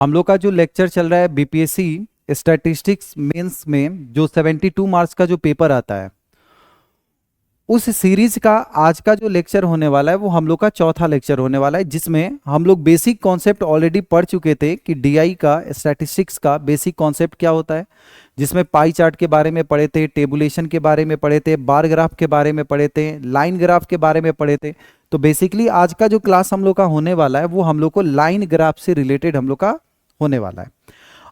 हम लोग का जो लेक्चर चल रहा है बीपीएससी स्टैटिस्टिक्स मेंस में जो 72 मार्क्स का जो पेपर आता है, उस सीरीज का आज का जो लेक्चर होने वाला है वो हम लोग का चौथा लेक्चर होने वाला है, जिसमें हम लोग बेसिक कॉन्सेप्ट ऑलरेडी पढ़ चुके थे कि डीआई का स्टैटिस्टिक्स का बेसिक कॉन्सेप्ट क्या होता है, जिसमें पाई चार्ट के बारे में पढ़े थे, टेबुलेशन के बारे में पढ़े थे, बार ग्राफ के बारे में पढ़े थे, लाइन ग्राफ के बारे में पढ़े थे। तो बेसिकली आज का जो क्लास हम लोग का होने वाला है वो हम लोग को लाइन ग्राफ से रिलेटेड हम लोग का होने वाला है।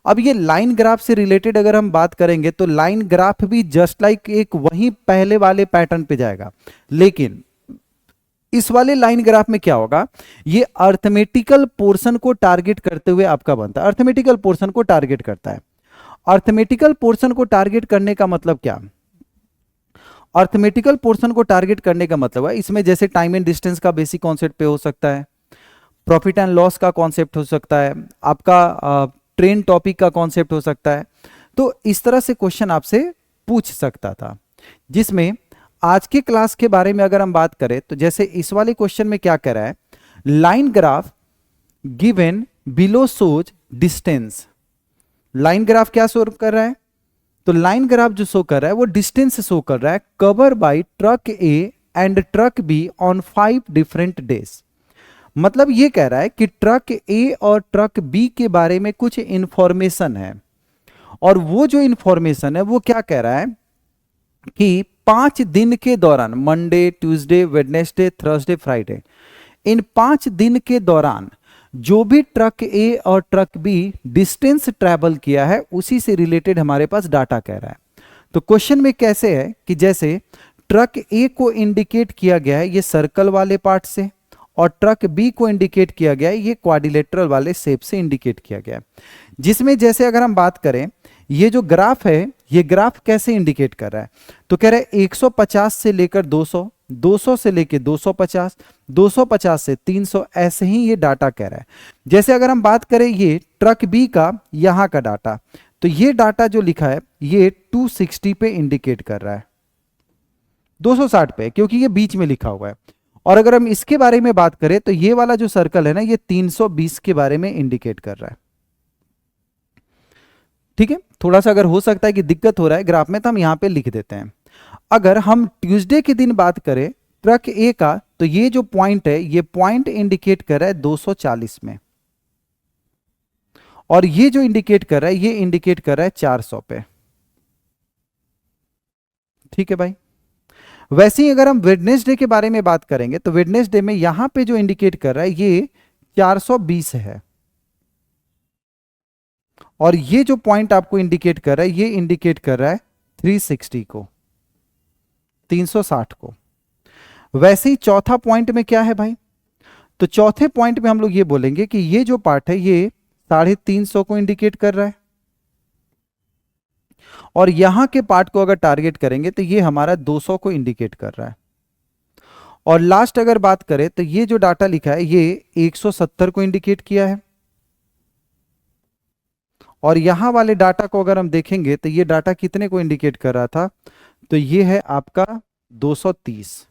अब ये लाइन ग्राफ से रिलेटेड अगर हम बात करेंगे तो लाइन ग्राफ भी जस्ट लाइक एक वही पहले वाले पैटर्न पे जाएगा, लेकिन इस वाले लाइन ग्राफ में क्या होगा, ये अर्थमेटिकल पोर्शन को टारगेट करते हुए आपका बनता है। अर्थमेटिकल पोर्शन को टारगेट करता है। अर्थमेटिकल पोर्शन को टारगेट करने का मतलब क्या, अर्थमेटिकल पोर्शन को टारगेट करने का मतलब है इसमें जैसे टाइम एंड डिस्टेंस का बेसिक कॉन्सेप्ट पे हो सकता है, प्रॉफिट एंड लॉस का कॉन्सेप्ट हो सकता है, आपका ट्रेंड टॉपिक का कॉन्सेप्ट हो सकता है। तो इस तरह से क्वेश्चन आपसे पूछ सकता था, जिसमें आज के क्लास के बारे में अगर हम बात करें तो जैसे इस वाले क्वेश्चन में क्या कह रहा है, लाइन ग्राफ गिवन बिलो सोज डिस्टेंस। लाइन ग्राफ क्या शो कर रहा है, तो लाइन ग्राफ जो शो कर रहा है वो डिस्टेंस शो कर रहा है cover by truck A and truck B on 5 different days. मतलब ये कह रहा है कि ट्रक ए और ट्रक बी के बारे में कुछ इंफॉर्मेशन है, और वो जो इंफॉर्मेशन है वो क्या कह रहा है कि 5 दिन के दौरान, Monday, Tuesday, Wednesday, Thursday, Friday, इन 5 दिन के दौरान जो भी ट्रक ए और ट्रक बी डिस्टेंस ट्रैवल किया है उसी से रिलेटेड हमारे पास डाटा कह रहा है। तो क्वेश्चन में कैसे है कि जैसे ट्रक ए को इंडिकेट किया गया है ये सर्कल वाले पार्ट से, और ट्रक बी को इंडिकेट किया गया है ये क्वाड्रिलेटरल वाले शेप से इंडिकेट किया गया है। जिसमें जैसे अगर हम बात करें ये जो ग्राफ है, ये ग्राफ कैसे इंडिकेट कर रहा है, तो कह रहा है 150 से लेकर 200, 200 से लेकर 250, 250 से 300, ऐसे ही ये डाटा कह रहा है। जैसे अगर हम बात करें ये ट्रक बी का यहां का डाटा, तो ये डाटा जो लिखा है ये 260 पे इंडिकेट कर रहा है, 260 पे, क्योंकि ये बीच में लिखा हुआ है। और अगर हम इसके बारे में बात करें तो ये वाला जो सर्कल है ना, ये 320 के बारे में इंडिकेट कर रहा है। ठीक है, थोड़ा सा अगर हो सकता है कि दिक्कत हो रहा है ग्राफ में तो हम यहां पे लिख देते हैं। अगर हम ट्यूसडे के दिन बात करें ट्रक ए का, तो ये जो पॉइंट है ये पॉइंट इंडिकेट कर रहा है 240 में, और ये जो इंडिकेट कर रहा है ये इंडिकेट कर रहा है 400 पे। ठीक है भाई। वैसे ही अगर हम वेडनेसडे के बारे में बात करेंगे तो वेडनेसडे में यहां पे जो इंडिकेट कर रहा है ये 420 है, और ये जो पॉइंट आपको इंडिकेट कर रहा है ये इंडिकेट कर रहा है 360 को, 360 को। वैसे ही चौथा पॉइंट में क्या है भाई, तो चौथे पॉइंट में हम लोग ये बोलेंगे कि ये जो पार्ट है ये 350 को इंडिकेट कर रहा है, और यहां के पार्ट को अगर टारगेट करेंगे तो ये हमारा 200 को इंडिकेट कर रहा है। और लास्ट अगर बात करें तो ये जो डाटा लिखा है ये 170 को इंडिकेट किया है, और यहां वाले डाटा को अगर हम देखेंगे तो ये डाटा कितने को इंडिकेट कर रहा था, तो ये है आपका 230।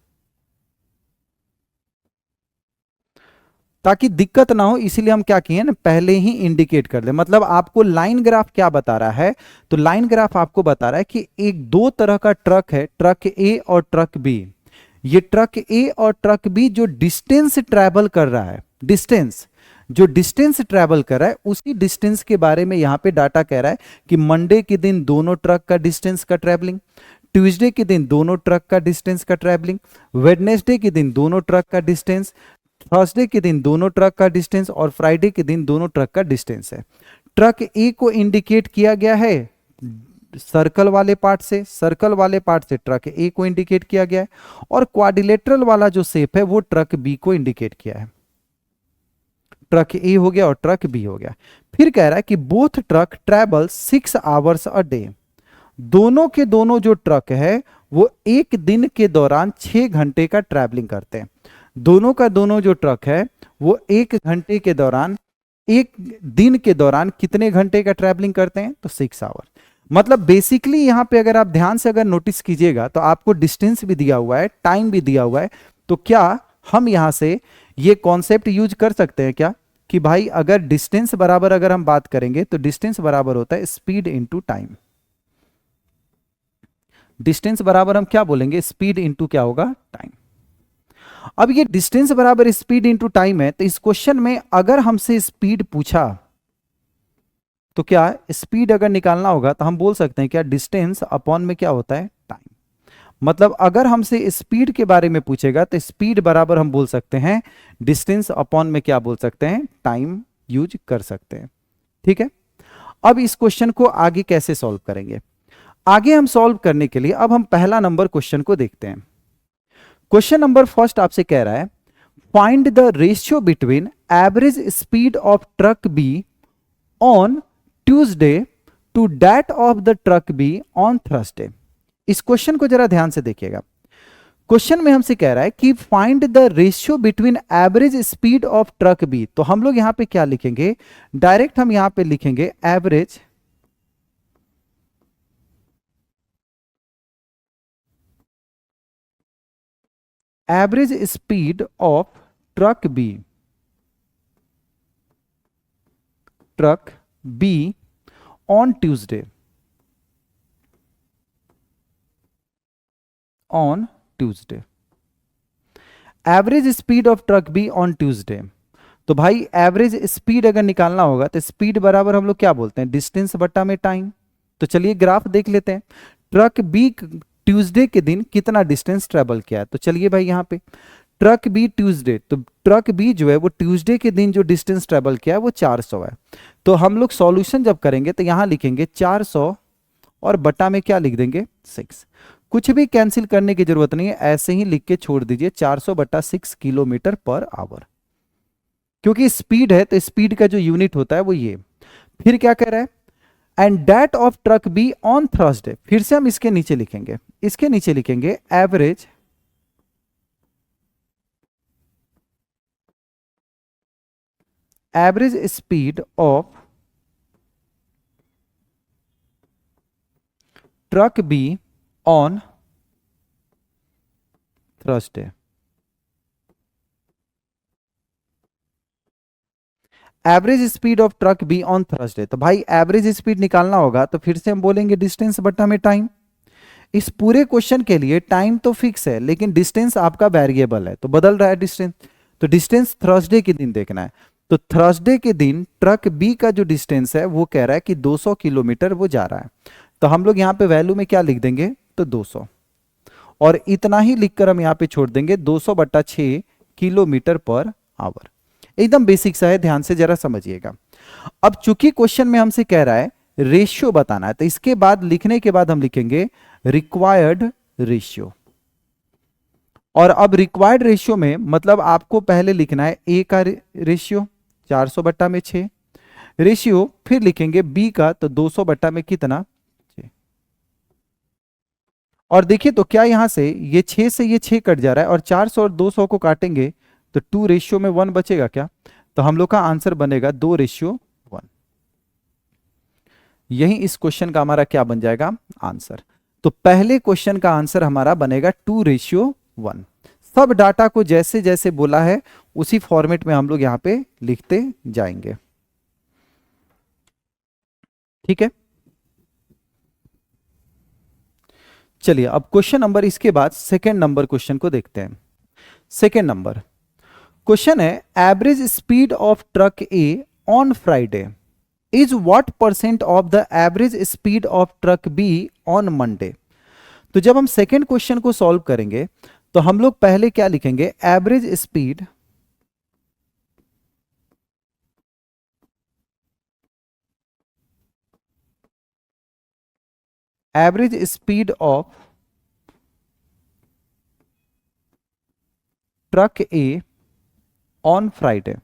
ताकि दिक्कत ना हो इसीलिए हम क्या किए ना, पहले ही इंडिकेट कर दे। मतलब आपको लाइन ग्राफ क्या बता रहा है, तो लाइन ग्राफ आपको बता रहा है कि एक दो तरह का ट्रक है, ट्रक ए और ट्रक बी। ये ट्रक ए और ट्रक बी जो डिस्टेंस ट्रैवल कर रहा है, डिस्टेंस जो डिस्टेंस ट्रैवल कर रहा है उसी डिस्टेंस के बारे में यहां पे डाटा कह रहा है कि मंडे के दिन दोनों ट्रक का डिस्टेंस का ट्रैवलिंग, ट्यूसडे के दिन दोनों ट्रक का डिस्टेंस का ट्रैवलिंग, वेडनेसडे के दिन दोनों ट्रक का डिस्टेंस, थर्सडे के दिन दोनों ट्रक का डिस्टेंस, और फ्राइडे के दिन दोनों ट्रक का डिस्टेंस है। ट्रक ए को इंडिकेट किया गया है सर्कल वाले पार्ट से, सर्कल वाले पार्ट से ट्रक ए को इंडिकेट किया गया है, और क्वाड्रिलेटरल वाला जो शेप है वो ट्रक बी को इंडिकेट किया है। ट्रक ए हो गया और ट्रक बी हो गया। फिर कह रहा है कि both truck travel 6 hours a day. दोनों के दोनों जो ट्रक है वो एक दिन के दौरान 6 घंटे का ट्रैवलिंग करते हैं। दोनों का दोनों जो ट्रक है वो एक घंटे के दौरान, एक दिन के दौरान कितने घंटे का ट्रैवलिंग करते हैं, तो 6 आवर। मतलब बेसिकली यहां पे अगर आप ध्यान से अगर नोटिस कीजिएगा तो आपको डिस्टेंस भी दिया हुआ है, टाइम भी दिया हुआ है। तो क्या हम यहां से ये कॉन्सेप्ट यूज कर सकते हैं क्या कि भाई अगर डिस्टेंस बराबर अगर हम बात करेंगे तो डिस्टेंस बराबर होता है स्पीड इनटू टाइम। डिस्टेंस बराबर हम क्या बोलेंगे, स्पीड इनटू क्या होगा, टाइम। अब ये डिस्टेंस बराबर स्पीड इनटू टाइम है, तो इस क्वेश्चन में अगर हमसे स्पीड पूछा तो क्या स्पीड अगर निकालना होगा तो हम बोल सकते हैं क्या, डिस्टेंस अपॉन में क्या होता है, टाइम। मतलब अगर हमसे स्पीड के बारे में पूछेगा तो स्पीड बराबर हम बोल सकते हैं डिस्टेंस अपॉन में क्या बोल सकते हैं, टाइम यूज कर सकते हैं। ठीक है, अब इस क्वेश्चन को आगे कैसे सॉल्व करेंगे, आगे हम सॉल्व करने के लिए अब हम पहला नंबर क्वेश्चन को देखते हैं। क्वेश्चन नंबर फर्स्ट आपसे कह रहा है find the ratio between average speed of truck B on Tuesday to that of the truck B on Thursday. इस क्वेश्चन को जरा ध्यान से देखिएगा। क्वेश्चन में हमसे कह रहा है कि find the ratio between average speed of truck B, तो हम लोग यहां पे क्या लिखेंगे, डायरेक्ट हम यहां पे लिखेंगे average speed of truck B on Tuesday, average speed of truck B on Tuesday. तो भाई एवरेज स्पीड अगर निकालना होगा तो स्पीड बराबर हम लोग क्या बोलते हैं, डिस्टेंस बटा में टाइम। तो चलिए ग्राफ देख लेते हैं, ट्रक बी ट्यूसडे के दिन कितना डिस्टेंस ट्रेवल किया है। तो चलिए भाई यहाँ पे ट्रक बी ट्यूसडे, तो ट्रक बी जो है वो ट्यूसडे के दिन जो डिस्टेंस ट्रेवल किया है वो 400 है। तो हम लोग सॉल्यूशन जब करेंगे तो यहां लिखेंगे 400 और बटा में क्या लिख देंगे, 6। कुछ भी कैंसिल करने की जरूरत नहीं है, ऐसे ही लिख के छोड़ दीजिए 400 बटा 6 किलोमीटर पर आवर, क्योंकि स्पीड है तो स्पीड का जो यूनिट होता है वो ये। फिर क्या कह रहा है, and that of truck B on Thursday, फिर से हम इसके नीचे लिखेंगे, average speed of truck B on Thursday. Average speed of truck B on Thursday, तो भाई एवरेज स्पीड निकालना होगा तो फिर से हम बोलेंगे डिस्टेंस बटा में टाइम। इस पूरे क्वेश्चन के लिए टाइम तो फिक्स है लेकिन डिस्टेंस आपका वेरिएबल है, तो बदल रहा है डिस्टेंस। तो डिस्टेंस थर्सडे के दिन देखना है, तो थर्सडे के दिन ट्रक बी का जो डिस्टेंस है वो कह रहा है कि 200 किलोमीटर वो जा रहा है। तो हम लोग यहाँ पे वैल्यू में क्या लिख देंगे, तो 200, और इतना ही लिखकर हम यहाँ पे छोड़ देंगे 200 बटा 6 किलोमीटर पर आवर। एकदम बेसिक सा है, ध्यान से जरा समझिएगा। अब चूंकि क्वेश्चन में हमसे कह रहा है रेशियो बताना है, तो इसके बाद लिखने के बाद हम लिखेंगे रिक्वायर्ड रेशियो। और अब रिक्वायर्ड रेशियो में मतलब आपको पहले लिखना है ए का रेशियो 400 बट्टा में 6 रेशियो, फिर लिखेंगे बी का तो 200 बट्टा में कितना 6। और देखिए तो क्या यहां से ये 6 से ये 6 कट जा रहा है और 400 और 200 को काटेंगे तो 2 रेशियो में 1 बचेगा क्या, तो हम लोग का आंसर बनेगा 2:1। यही इस क्वेश्चन का हमारा क्या बन जाएगा आंसर। तो पहले क्वेश्चन का आंसर हमारा बनेगा 2:1। सब डाटा को जैसे जैसे बोला है उसी फॉर्मेट में हम लोग यहां पे लिखते जाएंगे। ठीक है, चलिए अब क्वेश्चन नंबर, इसके बाद सेकेंड नंबर क्वेश्चन को देखते हैं। सेकेंड नंबर क्वेश्चन है average speed of truck A on Friday is what percent of the average speed of truck B on Monday. तो जब हम सेकेंड क्वेश्चन को सॉल्व करेंगे तो हम लोग पहले क्या लिखेंगे, average speed of truck A on Friday.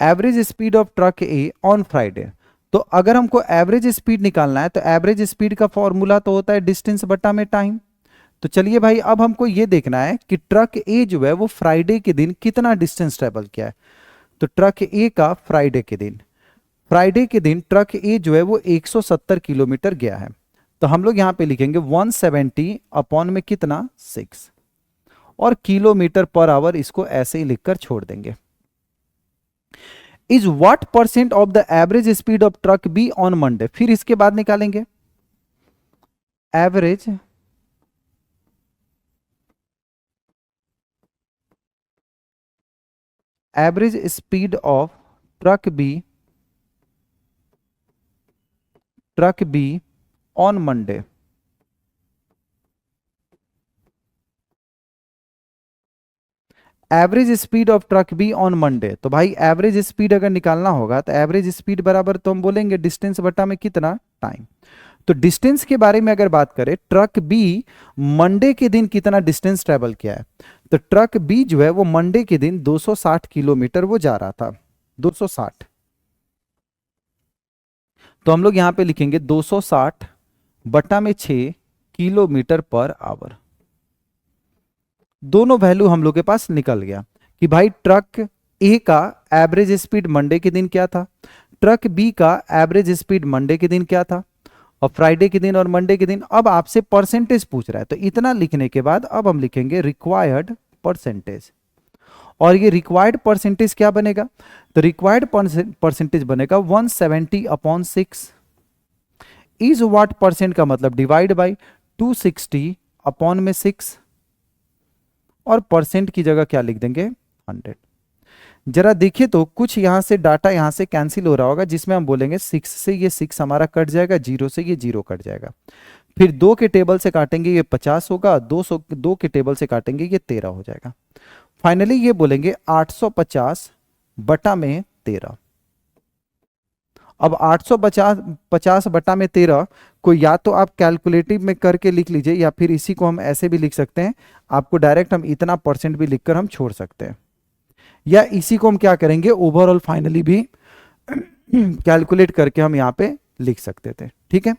Average speed of truck A on Friday. तो अगर हमको एवरेज स्पीड निकालना है तो एवरेज स्पीड का फॉर्मूला तो होता है डिस्टेंस बटा में टाइम। तो चलिए भाई अब हमको ये देखना है कि ट्रक ए जो है वो फ्राइडे के दिन कितना डिस्टेंस ट्रेवल किया है। तो ट्रक ए का फ्राइडे के दिन ट्रक ए जो है वो 170 किलोमीटर गया है। तो हम लोग यहां पे लिखेंगे 170 अपॉन में कितना 6। और किलोमीटर पर आवर इसको ऐसे ही लिखकर छोड़ देंगे। Is what percent of the average speed of truck B on Monday, फिर इसके बाद निकालेंगे average speed of truck B on Monday. Average speed of truck B on Monday, तो भाई एवरेज स्पीड अगर निकालना होगा तो एवरेज स्पीड बराबर तो हम बोलेंगे डिस्टेंस बटा में कितना टाइम। तो डिस्टेंस के बारे में अगर बात करें, ट्रक बी मंडे के दिन कितना डिस्टेंस ट्रेवल किया है, तो ट्रक बी जो है वो मंडे के दिन 260 किलोमीटर वो जा रहा था, 260। तो हम लोग यहां पे लिखेंगे 260 बटा में 6 किलोमीटर पर आवर। दोनों वैल्यू हम लोग के पास निकल गया कि भाई ट्रक ए का एवरेज स्पीड मंडे के दिन क्या था, ट्रक बी का एवरेज स्पीड मंडे के दिन क्या था, और फ्राइडे के दिन और मंडे के दिन। अब आपसे परसेंटेज पूछ रहा है, तो इतना लिखने के बाद अब हम लिखेंगे रिक्वायर्ड परसेंटेज। और ये रिक्वायर्ड परसेंटेज क्या बनेगा, तो रिक्वायर्ड परसेंटेज बनेगा 170/6 इज व्हाट परसेंट का मतलब डिवाइड बाई 260/6 और परसेंट की जगह क्या लिख देंगे 100। जरा देखिए तो कुछ यहां से डाटा यहां से कैंसिल हो रहा होगा, जिसमें हम बोलेंगे 6 से ये 6 हमारा कट जाएगा, 0 से ये 0 कट जाएगा, फिर 2 के टेबल से काटेंगे ये 50 होगा, 2 के टेबल से काटेंगे ये 13 हो जाएगा। फाइनली ये बोलेंगे 850 बटा में 13। अब 850 बटा में 13 को या तो आप कैलकुलेटिव में करके लिख लीजिए, या फिर इसी को हम ऐसे भी लिख सकते हैं, आपको डायरेक्ट हम इतना परसेंट भी लिखकर हम छोड़ सकते हैं, या इसी को हम क्या करेंगे ओवरऑल फाइनली भी कैलकुलेट करके हम यहां पे लिख सकते थे। ठीक है,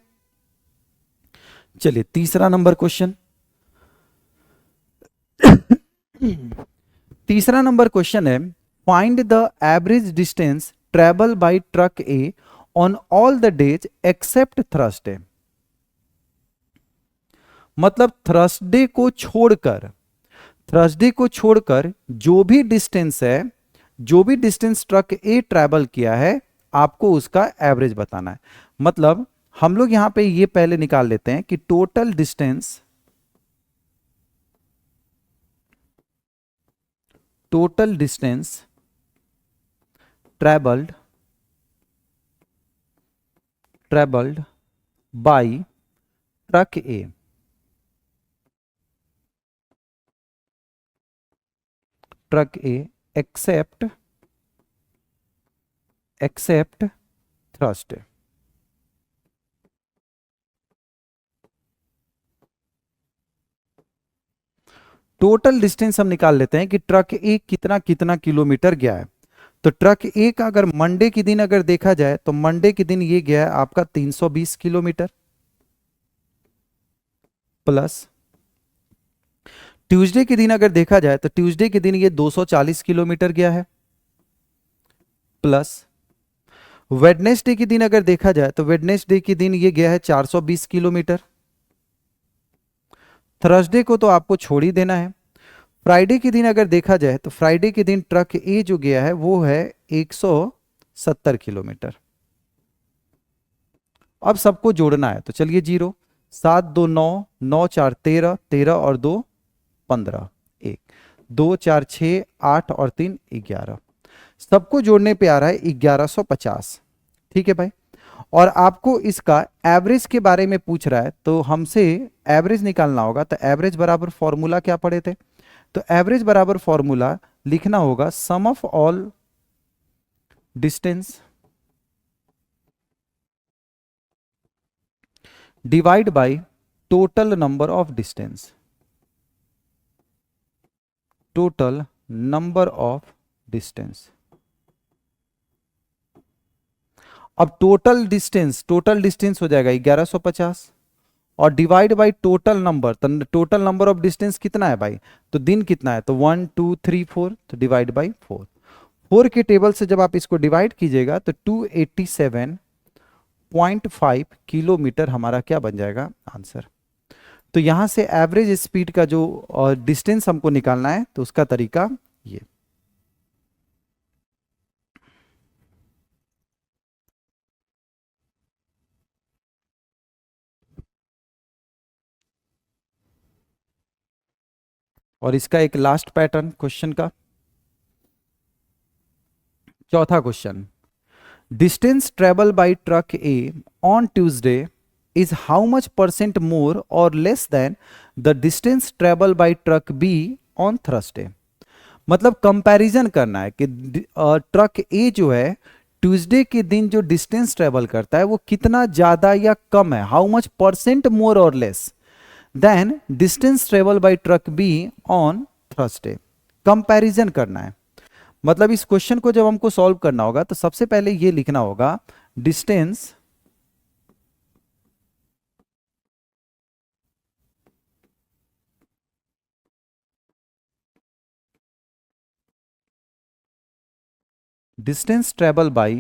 चलिए तीसरा नंबर क्वेश्चन। तीसरा नंबर क्वेश्चन है find the average distance travel by truck A on all the days except Thursday. मतलब थर्सडे को छोड़कर जो भी डिस्टेंस है, जो भी डिस्टेंस ट्रक ए ट्रैवल किया है, आपको उसका एवरेज बताना है। मतलब हम लोग यहां पे ये पहले निकाल लेते हैं कि total distance travelled by truck A, except Thursday. Total distance हम निकाल लेते हैं कि ट्रक ए कितना कितना किलोमीटर गया है। तो ट्रक ए का अगर मंडे के दिन अगर देखा जाए तो मंडे के दिन ये गया है आपका 320 किलोमीटर, प्लस ट्यूसडे के दिन अगर देखा जाए तो ट्यूसडे के दिन ये 240 किलोमीटर गया है, प्लस वेडनेसडे के दिन अगर देखा जाए तो वेडनेसडे के दिन ये गया है 420 किलोमीटर। थर्सडे को तो आपको छोड़ ही देना है। फ्राइडे के दिन अगर देखा जाए तो फ्राइडे के दिन ट्रक ए जो गया है वो है 170 किलोमीटर। अब सबको जोड़ना है, तो चलिए 0 7 2 9 9 4 13 13 और 2 15 1 2 4 6 8 और 3 11, सबको जोड़ने पे आ रहा है 1150। ठीक है भाई, और आपको इसका एवरेज के बारे में पूछ रहा है, तो हमसे एवरेज निकालना होगा। तो एवरेज बराबर फॉर्मूला क्या पढ़े थे, तो एवरेज बराबर फॉर्मूला लिखना होगा sum of all distance divide by total number of distance, total number of distance. अब टोटल डिस्टेंस हो जाएगा 1150 और डिवाइड बाय टोटल नंबर, तो टोटल नंबर ऑफ डिस्टेंस कितना है भाई, तो दिन कितना है, तो 1 2 3 4, तो डिवाइड बाय 4 के टेबल से जब आप इसको डिवाइड कीजिएगा तो 287.5 किलोमीटर हमारा क्या बन जाएगा आंसर। तो यहां से एवरेज स्पीड का जो डिस्टेंस हमको निकालना है, तो उसका तरीका ये। और इसका एक लास्ट पैटर्न क्वेश्चन का, चौथा question, distance travel by truck A on Tuesday is how much percent more और less than the distance travel by truck B on Thursday. मतलब कंपैरिजन करना है कि ट्रक ए जो है ट्यूसडे के दिन जो डिस्टेंस ट्रेवल करता है वो कितना ज्यादा या कम है, हाउ मच परसेंट मोर और less than distance travel by truck B on Thursday. Comparison करना है। मतलब इस क्वेश्चन को जब हमको सॉल्व करना होगा तो सबसे पहले ये लिखना होगा distance distance travel by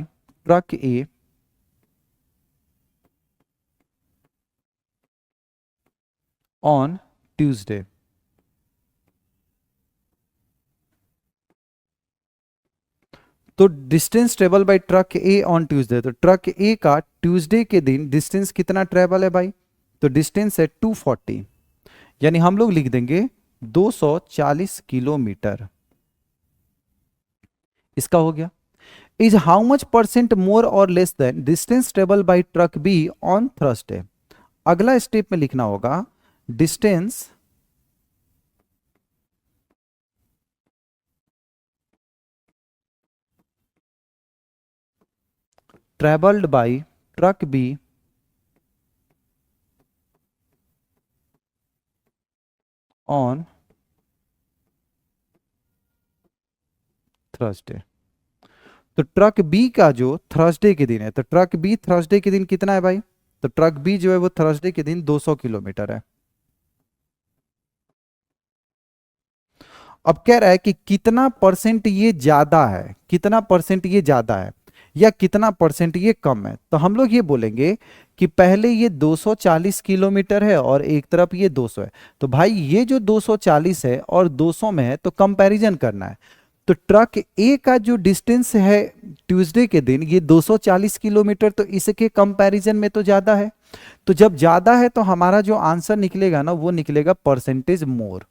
truck A on Tuesday. तो distance travel by truck A on Tuesday, तो ट्रक ए का ट्यूसडे के दिन डिस्टेंस कितना ट्रेवल है भाई, तो डिस्टेंस है 240, यानी हम लोग लिख देंगे 240 किलोमीटर। इसका हो गया। Is how much percent more और less than distance travel by truck B on Thursday. अगला स्टेप में लिखना होगा distance travelled by truck B on Thursday. तो ट्रक बी का जो थर्सडे के दिन है, तो ट्रक बी थर्सडे के दिन कितना है भाई, तो ट्रक बी जो है वो थर्सडे के दिन 200 किलोमीटर है। अब कह रहा है कि कितना परसेंट ये ज्यादा है, कितना परसेंट ये ज्यादा है या कितना परसेंट ये कम है। तो हम लोग ये बोलेंगे कि पहले ये 240 किलोमीटर है और एक तरफ ये 200 है, तो भाई ये जो 240 है और 200 में है तो कंपैरिजन करना है। तो ट्रक ए का जो डिस्टेंस है ट्यूसडे के दिन ये 240 किलोमीटर, तो इसके कंपैरिजन में तो ज्यादा है। तो जब ज्यादा है तो हमारा जो आंसर निकलेगा ना वो निकलेगा परसेंटेज मोर,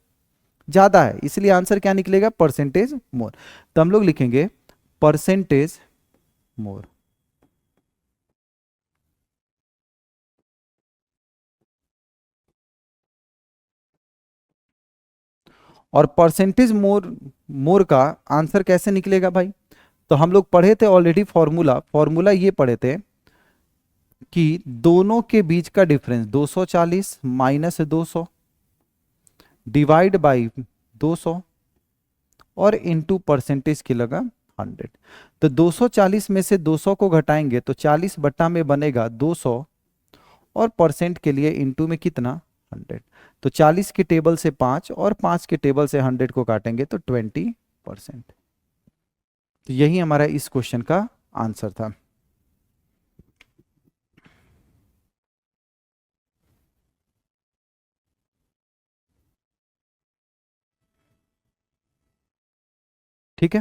ज्यादा है इसलिए आंसर क्या निकलेगा, परसेंटेज मोर। तो हम लोग लिखेंगे परसेंटेज मोर। और परसेंटेज मोर, मोर का आंसर कैसे निकलेगा भाई, तो हम लोग पढ़े थे ऑलरेडी फॉर्मूला, फॉर्मूला ये पढ़े थे कि दोनों के बीच का डिफरेंस 240 माइनस 200 डिवाइड बाई 200 और इनटू परसेंटेज की लगा 100। तो 240 में से 200 को घटाएंगे तो 40 बट्टा में बनेगा 200 और परसेंट के लिए इनटू में कितना 100। तो 40 के टेबल से 5 और 5 के टेबल से 100 को काटेंगे तो 20%। तो यही हमारा इस क्वेश्चन का आंसर था। ठीक है,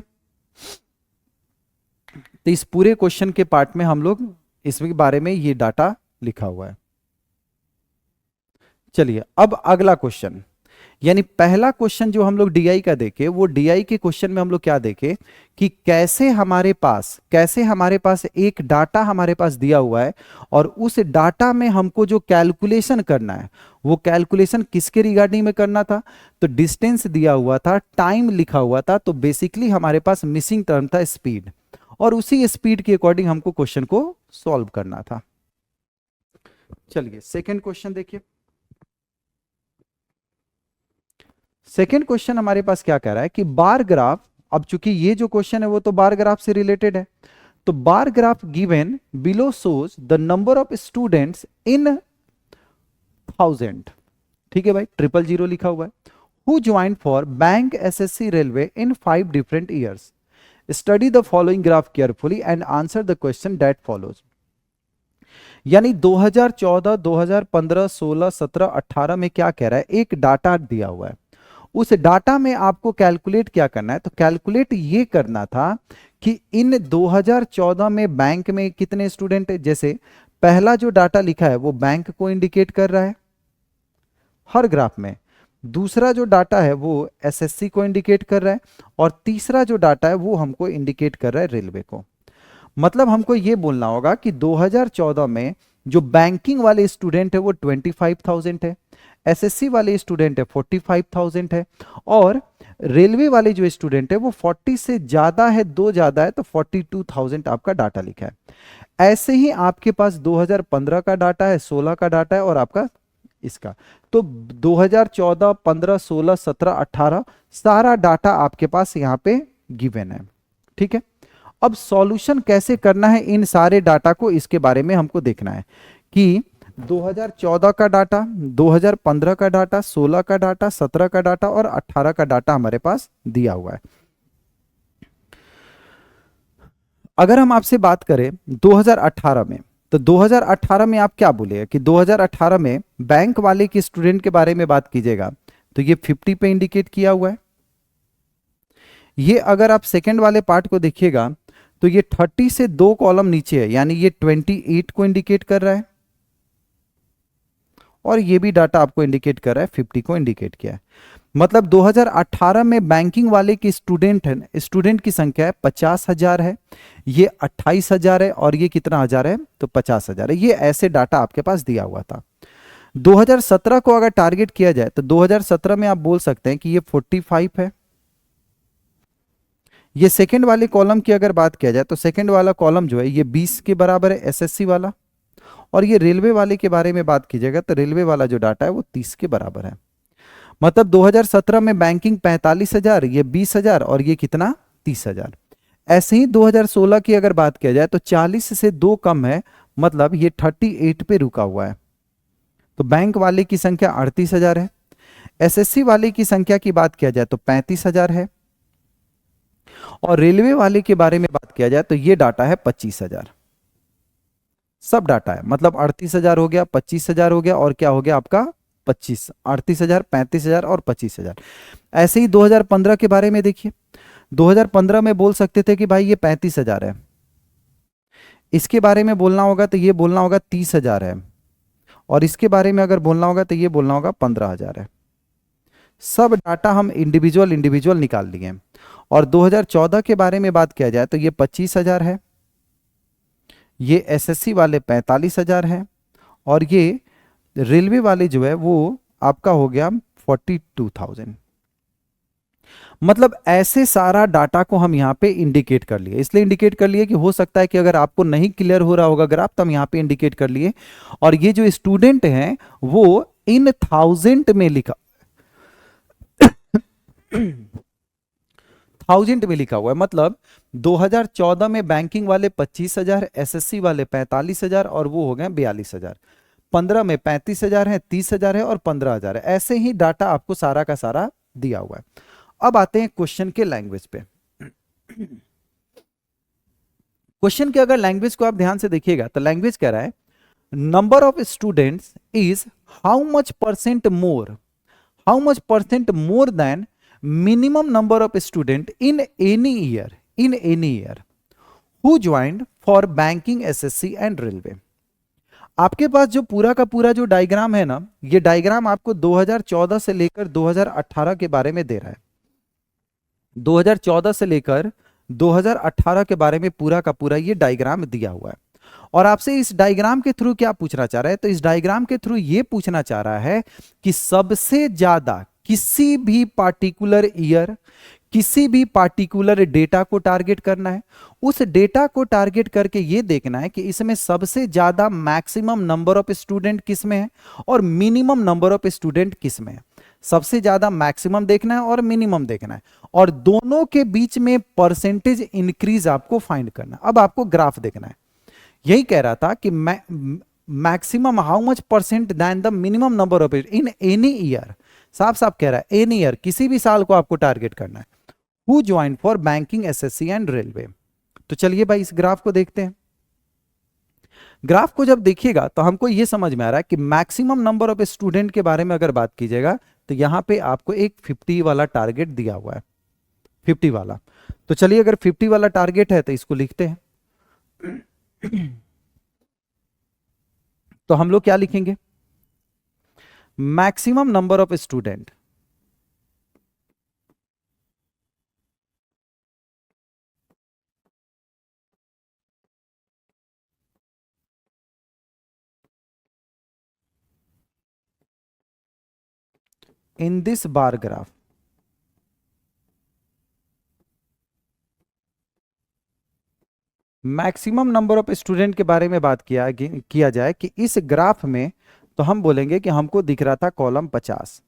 तो इस पूरे क्वेश्चन के पार्ट में हम लोग इसके बारे में ये डाटा लिखा हुआ है। चलिए अब अगला क्वेश्चन, यानी पहला क्वेश्चन जो हम लोग डीआई का देखे, वो डीआई के क्वेश्चन में हम लोग क्या देखे कि कैसे हमारे पास एक डाटा हमारे पास दिया हुआ है और उस डाटा में हमको जो कैलकुलेशन करना है वो कैलकुलेशन किसके रिगार्डिंग में करना था, तो डिस्टेंस दिया हुआ था, टाइम लिखा हुआ था, तो बेसिकली हमारे पास मिसिंग टर्म था स्पीड, और उसी स्पीड के अकॉर्डिंग हमको क्वेश्चन को सॉल्व करना था। चलिए सेकेंड क्वेश्चन देखिए। सेकेंड क्वेश्चन हमारे पास क्या कह रहा है कि बार ग्राफ, अब चूंकि ये जो क्वेश्चन है वो तो बार ग्राफ से रिलेटेड है, तो bar graph given below shows the number of students इन 1000। ठीक है भाई, 000 लिखा हुआ है। Who join for bank SSC railway in 5 different years, study the following graph carefully and answer the question that follows. यानी 2014, 2015, 16, 17, 18 में क्या कह रहा है, एक डाटा दिया हुआ है, उस डाटा में आपको कैलकुलेट क्या करना है, तो कैलकुलेट ये करना था कि इन 2014 में बैंक में कितने स्टूडेंट है। जैसे पहला जो डाटा लिखा है वो बैंक को इंडिकेट कर रहा है हर ग्राफ में, दूसरा जो डाटा है वो एसएससी को इंडिकेट कर रहा है, और तीसरा जो डाटा है वो हमको इंडिकेट कर रहा है रेलवे को। मतलब हमको ये बोलना होगा कि 2014 में जो बैंकिंग वाले स्टूडेंट है वो 25,000 है, एसएससी वाले स्टूडेंट है 45,000 है, और रेलवे वाले जो स्टूडेंट है वो 40 से ज्यादा है, दो ज्यादा है, तो 42,000 आपका डाटा लिखा है। ऐसे ही आपके पास 2015 का डाटा है, 16 का डाटा है, और आपका इसका, तो 2014, 15, 16, 17, 18 सारा डाटा आपके पास यहाँ पे गिवन है। ठीक है, अब सॉल्यूशन कैसे करना है इन सारे डाटा को, इसके बारे में हमको देखना है कि 2014 का डाटा, 2015 का डाटा, 16 का डाटा, 17 का डाटा और 18 का डाटा हमारे पास दिया हुआ है। अगर हम आपसे बात करें 2018 में, तो 2018 में आप क्या बोलेगा कि 2018 में बैंक वाले के स्टूडेंट के बारे में बात कीजिएगा, तो ये 50 पे इंडिकेट किया हुआ है। ये अगर आप सेकंड वाले पार्ट को देखिएगा तो ये 30 से दो कॉलम नीचे है, यानी ये 28 को इंडिकेट कर रहा है, और ये भी डाटा आपको इंडिकेट कर रहा है 50 को इंडिकेट किया है। मतलब 2018 में बैंकिंग वाले की स्टूडेंट की संख्या है 50,000 है, ये 28,000 है, और ये कितना हजार है, तो 50,000 है। ये ऐसे डाटा आपके पास दिया हुआ था। 2017 को अगर टारगेट किया जाए तो 2017 में आप बोल सकते हैं कि ये 45 है। ये सेकंड वाले कॉलम की अगर बात किया जाए तो सेकंड वाला कॉलम जो है ये 20 के बराबर है, एसएससी वाला। और ये रेलवे वाले के बारे में बात कीजिएगा तो रेलवे वाला जो डाटा है वो 30 के बराबर है। मतलब 2017 में बैंकिंग 45,000, ये 20,000, और ये कितना 30,000। ऐसे ही 2016 की अगर बात किया जाए तो 40 से दो कम है, मतलब ये 38 पे रुका हुआ है। तो बैंक वाले की संख्या 38,000 है। एसएससी वाले की संख्या की बात किया जाए तो 35,000 है, और रेलवे वाले के बारे में बात किया जाए तो ये डाटा है 25,000। सब डाटा है, मतलब 38,000 हो गया, 25,000 हो गया, और क्या हो गया आपका 25, 38,000, 35,000 और 25,000। ऐसे ही 2015 के बारे में देखिए, 2015 में बोल सकते थे कि भाई ये 35,000 है, इसके बारे में बोलना होगा तो ये बोलना होगा 30,000 है, और इसके बारे में अगर बोलना होगा तो ये बोलना होगा 15,000 है। सब डाटा हम इंडिविजुअल इंडिविजुअल निकाल लिए हैं। और 2014 के बारे में बात किया जाए तो ये 25,000 है, ये एसएससी वाले 45,000 है, और ये रेलवे वाले जो है वो आपका हो गया 42,000। मतलब ऐसे सारा डाटा को हम यहाँ पे इंडिकेट कर लिए, इसलिए इंडिकेट कर लिए कि हो सकता है कि अगर आपको नहीं क्लियर हो रहा होगा ग्राफ तो हम यहाँ पे इंडिकेट कर लिए। और ये जो स्टूडेंट हैं वो इन 1000 में लिखा 1000 में लिखा हुआ है। मतलब 2014 में बैंकिंग वाले 25,000, एसएससी वाले 45,000, और वो हो गए 42,000। 15 में 35,000 है, 30,000 है, और 15,000 है। ऐसे ही डाटा आपको सारा का सारा दिया हुआ है। अब आते हैं क्वेश्चन के लैंग्वेज पे। क्वेश्चन के अगर लैंग्वेज को आप ध्यान से देखिएगा तो लैंग्वेज कह रहा है number of students is how much percent more than minimum number of student in any year who joined for banking, SSC and railway। आपके पास जो पूरा का पूरा जो डायग्राम है ना, ये डायग्राम आपको 2014 से लेकर 2018 के बारे में दे रहा है। 2014 से लेकर 2018 के बारे में पूरा का पूरा ये डायग्राम दिया हुआ है। और आपसे इस डायग्राम के थ्रू क्या पूछना चाह रहा है, तो इस डायग्राम के थ्रू ये पूछना चाह रहा है कि सबसे ज्यादा किसी भी पार्टिकुलर ईयर, किसी भी पार्टिकुलर डेटा को टारगेट करना है। उस डेटा को टारगेट करके ये देखना है कि इसमें सबसे ज्यादा मैक्सिमम नंबर ऑफ स्टूडेंट किस में है और मिनिमम नंबर ऑफ स्टूडेंट किस में है। सबसे ज्यादा मैक्सिमम देखना है और मिनिमम देखना है, और दोनों के बीच में परसेंटेज इंक्रीज आपको फाइंड करना। अब आपको ग्राफ देखना है। यही कह रहा था कि maximum how much percent then the minimum number of in any year. साफ साफ कह रहा है एनी ईयर, किसी भी साल को आपको टारगेट करना है। Who join for banking, SSC and railway. तो चलिए भाई इस ग्राफ को देखते हैं। ग्राफ को जब देखिएगा तो हमको ये समझ में आ रहा है कि मैक्सिमम नंबर ऑफ स्टूडेंट के बारे में अगर बात कीजिएगा तो यहां पे आपको एक 50 वाला टारगेट दिया हुआ है, 50 वाला। तो चलिए अगर 50 वाला टारगेट है तो इसको लिखते हैं। तो हम लोग क्या लिखेंगे, maximum number of student in this bar graph. Maximum number of student के बारे में बात किया जाए कि इस ग्राफ में, तो हम बोलेंगे कि हमको दिख रहा था कॉलम 50,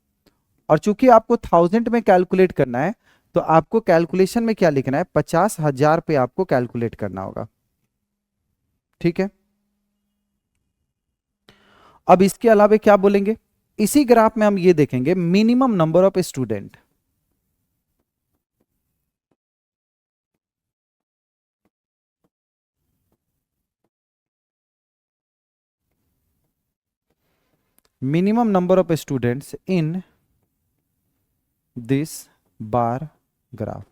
और चूंकि आपको 1000 में कैलकुलेट करना है तो आपको कैलकुलेशन में क्या लिखना है, 50,000 पे आपको कैलकुलेट करना होगा। ठीक है, अब इसके अलावा क्या बोलेंगे, इसी ग्राफ में हम ये देखेंगे minimum number of student. Minimum number of students in this bar graph.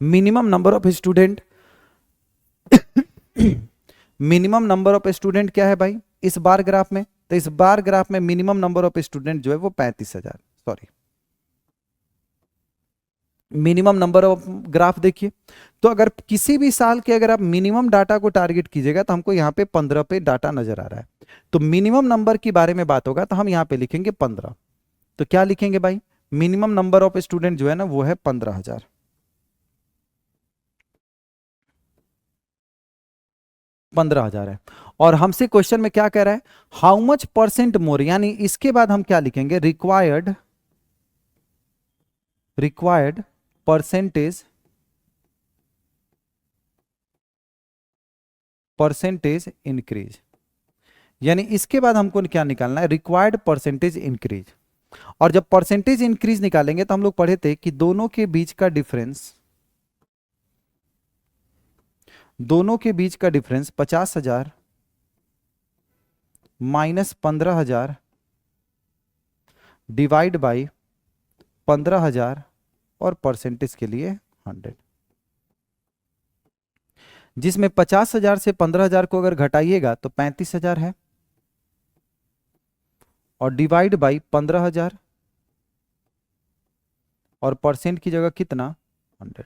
Minimum number of student, minimum number of student क्या है भाई इस बार ग्राफ में, तो इस बार ग्राफ में मिनिमम नंबर ऑफ स्टूडेंट जो है वो 35,000, sorry minimum number of graph देखिए। तो अगर किसी भी साल के अगर आप मिनिमम डाटा को टारगेट कीजिएगा तो हमको यहाँ पे 15 पे डाटा नजर आ रहा है, तो मिनिमम नंबर के बारे में बात होगा तो हम यहाँ पे लिखेंगे 15। तो क्या लिखेंगे भाई, मिनिमम नंबर ऑफ स्टूडेंट जो है ना वो है 15,000। 15,000 है, और हमसे क्वेश्चन में क्या कह रहा है, हाउ मच परसेंट मोर, यानी इसके बाद हम क्या लिखेंगे, required, required percentage, percentage increase. यानी इसके बाद हमको क्या निकालना है, रिक्वायर्ड परसेंटेज इंक्रीज। और जब परसेंटेज इंक्रीज निकालेंगे तो हम लोग पढ़े थे कि दोनों के बीच का डिफरेंस, दोनों के बीच का डिफरेंस 50,000 माइनस 15,000 डिवाइड बाई 15,000 और परसेंटेज के लिए 100, जिसमें 50,000 से 15,000 को अगर घटाइएगा तो 35,000 है, और डिवाइड बाई 15,000 और परसेंट की जगह कितना 100।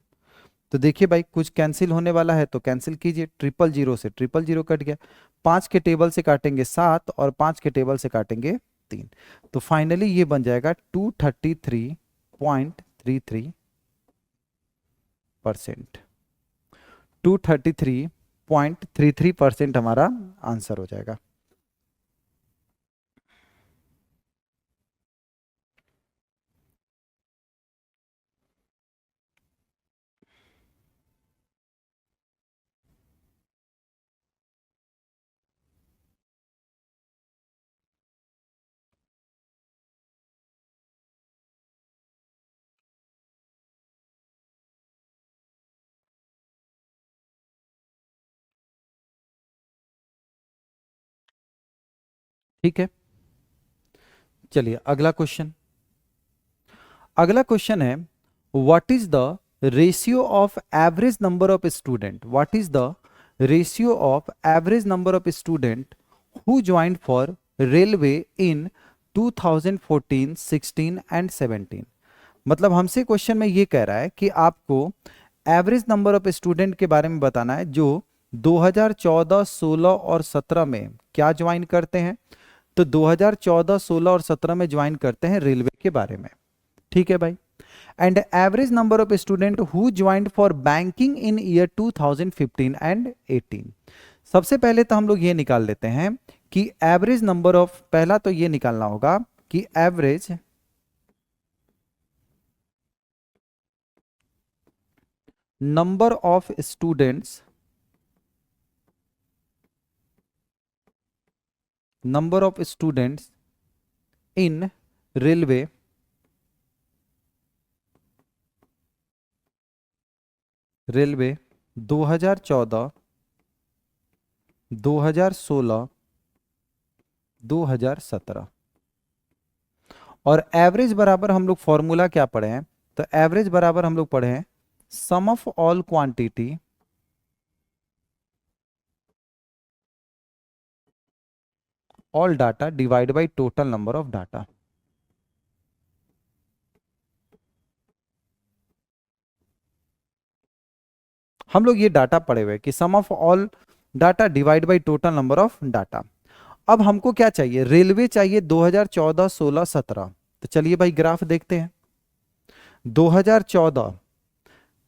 तो देखिए भाई कुछ कैंसिल होने वाला है तो कैंसिल कीजिए, 000 से 000 कट गया, 5 के टेबल से काटेंगे 7 और 5 के टेबल से काटेंगे 3, तो फाइनली ये बन जाएगा 233.33%। 233.33% हमारा आंसर हो जाएगा। ठीक है, चलिए अगला क्वेश्चन। अगला क्वेश्चन है, what is the ratio of average number of student, what is the ratio of average number of student who joined for railway in 2014, 16 and 17। मतलब हमसे क्वेश्चन में ये कह रहा है कि आपको एवरेज नंबर ऑफ स्टूडेंट के बारे में बताना है जो 2014, 16 और 17 में क्या ज्वाइन करते हैं, तो 2014, 16 और 17 में ज्वाइन करते हैं रेलवे के बारे में। ठीक है भाई, and average number of student who joined for banking in year 2015 and 18। सबसे पहले तो हम लोग ये निकाल लेते हैं कि एवरेज नंबर ऑफ, पहला तो ये निकालना होगा कि average number of students, number of students in railway railway 2014, 2016, 2017। और एवरेज बराबर हम लोग फॉर्मूला क्या पढ़े हैं? तो एवरेज बराबर हम लोग पढ़े हैं sum of all quantity all data divide by total number of data. हम लोग ये डाटा पढ़े हुए कि sum of all data divide by total number of data. अब हमको क्या चाहिए? रेलवे चाहिए 2014, 16, 17। तो चलिए भाई ग्राफ देखते हैं। 2014,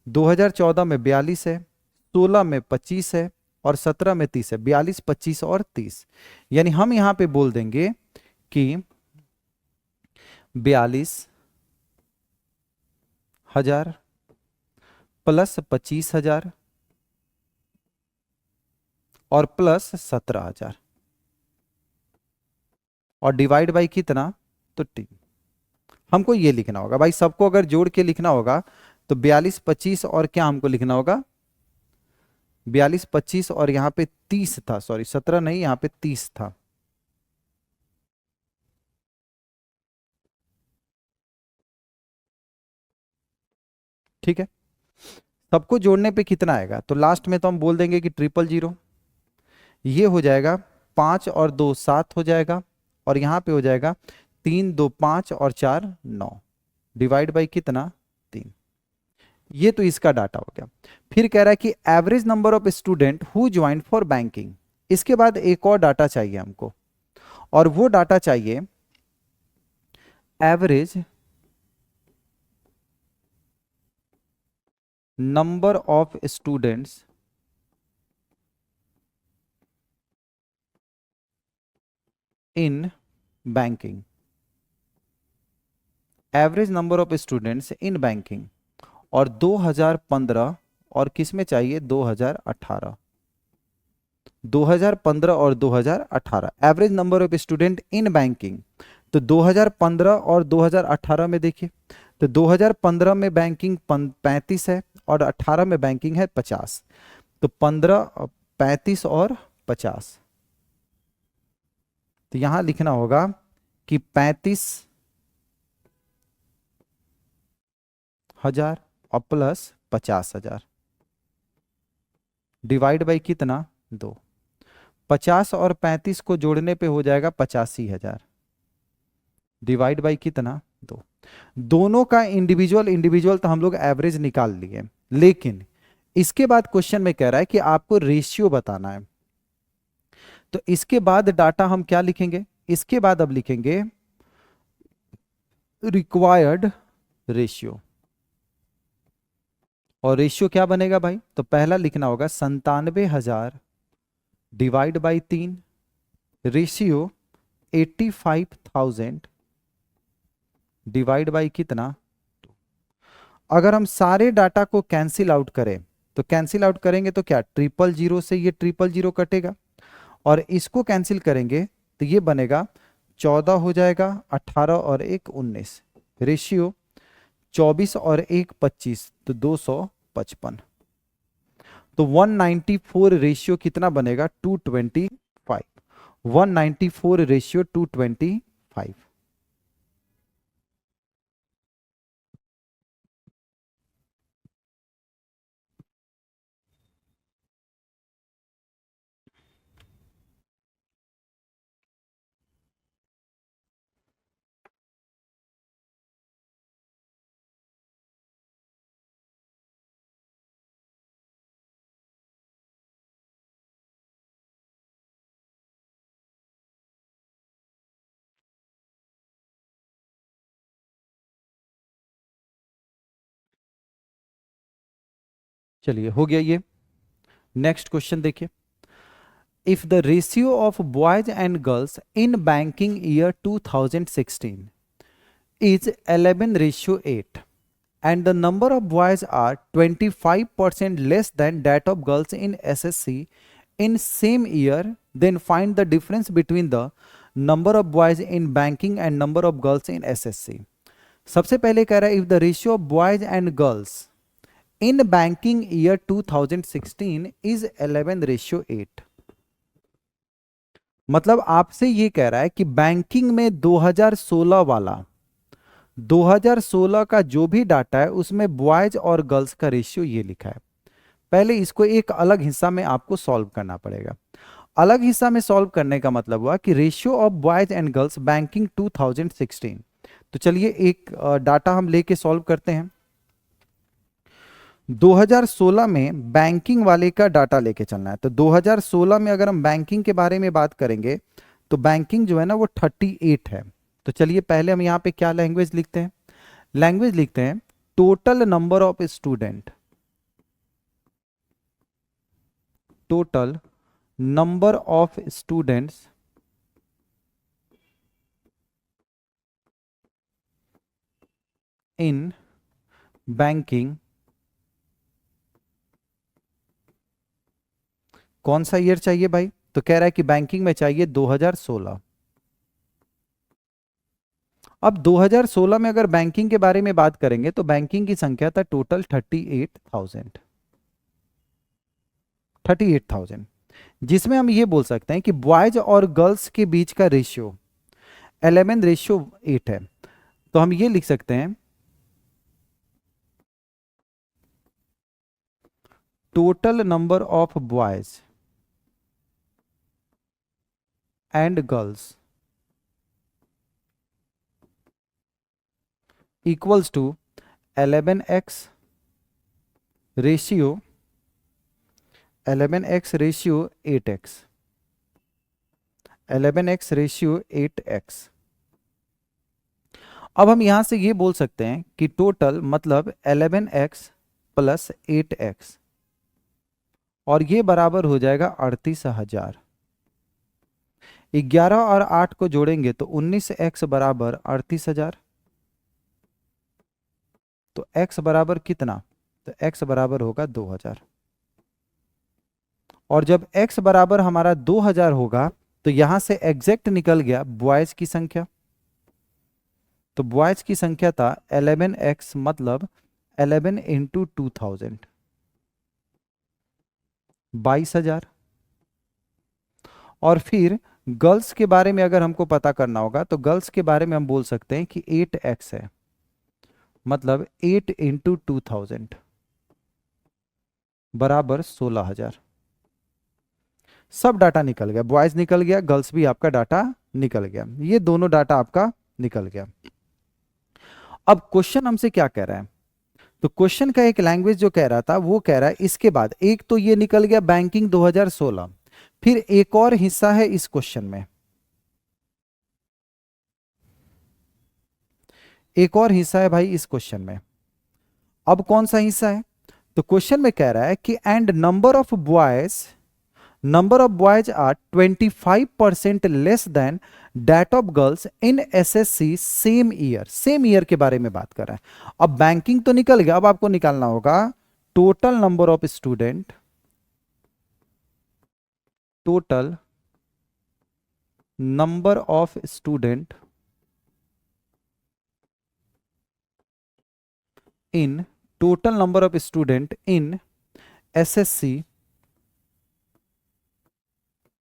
2014 में 42 है, 16 में 25 है और 17 में 30 है। 42, 25 और 30, यानी हम यहां पे बोल देंगे कि 42,000 प्लस 25,000 और प्लस 17,000 और डिवाइड बाई कितना? तो 3। हमको ये लिखना होगा भाई, सबको अगर जोड़ के लिखना होगा तो 42, 25 और क्या हमको लिखना होगा? 42, 25 और यहां पे 30 था, सॉरी 17 नहीं, यहां पे 30 था। ठीक है, सबको जोड़ने पे कितना आएगा? तो लास्ट में तो हम बोल देंगे कि 000, ये हो जाएगा 5 और 2 7 हो जाएगा और यहां पे हो जाएगा 3 2 5 और 4 9 डिवाइड बाई कितना? 3। ये तो इसका डाटा हो गया। फिर कह रहा है कि average number of student who join for banking. इसके बाद एक और डाटा चाहिए हमको, और वो डाटा चाहिए average number of students in banking. Average number of students in banking, और 2015 और किस में चाहिए? 2018। 2015 और 2018 average number of student in banking. तो 2015 और 2018 में देखिए, तो 2015 में बैंकिंग 35 है और 18 में बैंकिंग है 50। तो 15, 35 और 50। तो यहां लिखना होगा कि 35,000 और प्लस 50,000 डिवाइड बाई कितना? 2। 50 और 35 को जोड़ने पे हो जाएगा 85,000 डिवाइड बाई कितना? 2। दोनों का इंडिविजुअल इंडिविजुअल तो हम लोग एवरेज निकाल लिए, लेकिन इसके बाद क्वेश्चन में कह रहा है कि आपको रेशियो बताना है। तो इसके बाद डाटा हम क्या लिखेंगे? इसके बाद अब लिखेंगे रिक्वायर्ड रेशियो। और रेशियो क्या बनेगा भाई? तो पहला लिखना होगा 97,000 divide by 3, ratio 85,000 divide by कितना? अगर हम सारे डाटा को कैंसिल आउट करें, तो कैंसिल आउट करेंगे तो क्या? 000 से ये 000 कटेगा, और इसको कैंसिल करेंगे तो ये बनेगा 14 हो जाएगा, 18 और 1 19, रेशियो 24 और 1 25, तो 255। तो 194 रेशियो कितना बनेगा? 225। 194 रेशियो 225। चलिए हो गया ये। नेक्स्ट क्वेश्चन देखिए, if the ratio of boys and girls in banking year 2016 is 11:8 and the number of boys are 25% less than that of girls in SSC in same year, then find the difference between the number of boys in banking and number of girls in SSC। सबसे पहले कह रहा है if the ratio of boys and girls in banking year 2016 is 11:8। मतलब आपसे ये कह रहा है कि बैंकिंग में 2016 वाला 2016 का जो भी डाटा है उसमें बॉयज और गर्ल्स का रेशियो ये लिखा है। पहले इसको एक अलग हिस्सा में आपको सॉल्व करना पड़ेगा। अलग हिस्सा में सॉल्व करने का मतलब हुआ कि ratio of boys and girls banking 2016। तो चलिए एक डाटा हम लेके सॉल्व करते हैं। 2016 में बैंकिंग वाले का डाटा लेके चलना है। तो 2016 में अगर हम बैंकिंग के बारे में बात करेंगे तो बैंकिंग जो है ना वो 38 है। तो चलिए पहले हम यहाँ पे क्या लैंग्वेज लिखते हैं, लैंग्वेज लिखते हैं total number of student, total number of students in banking. कौन सा ईयर चाहिए भाई? तो कह रहा है कि बैंकिंग में चाहिए 2016। अब 2016 में अगर बैंकिंग के बारे में बात करेंगे तो बैंकिंग की संख्या था टोटल 38,000, जिसमें हम ये बोल सकते हैं कि बॉयज और गर्ल्स के बीच का रेशियो 11:8 है। तो हम ये लिख सकते हैं total number of boys and girls equals to 11x ratio 11x ratio 8x, 11x ratio 8x। अब हम यहां से ये बोल सकते हैं कि टोटल मतलब 11x प्लस 8x और ये बराबर हो जाएगा 38,000। 11 और 8 को जोड़ेंगे तो 19x बराबर 38,000। तो x बराबर कितना? तो x बराबर होगा 2000। और जब x बराबर हमारा 2000 होगा तो यहां से एग्जैक्ट निकल गया बॉयज की संख्या। तो बॉयज की संख्या था 11x मतलब 11 इंटू 2000, 22,000। और फिर गर्ल्स के बारे में अगर हमको पता करना होगा तो गर्ल्स के बारे में हम बोल सकते हैं कि 8x है, मतलब 8 इंटू 2000 बराबर 16,000। सब डाटा निकल गया, बॉयज निकल गया, गर्ल्स भी आपका डाटा निकल गया, ये दोनों डाटा आपका निकल गया। अब क्वेश्चन हमसे क्या कह रहा है? तो क्वेश्चन का एक लैंग्वेज जो कह रहा था वो कह रहा है इसके बाद एक तो ये निकल गया बैंकिंग 2016, फिर एक और हिस्सा है इस क्वेश्चन में, एक और हिस्सा है भाई इस क्वेश्चन में। अब कौन सा हिस्सा है? तो क्वेश्चन में कह रहा है कि and number of boys are 25% less than that of girls in SSC same year. Same year के बारे में बात कर रहा है। अब बैंकिंग तो निकल गया, अब आपको निकालना होगा total number of student, total number of student in total number of student in SSC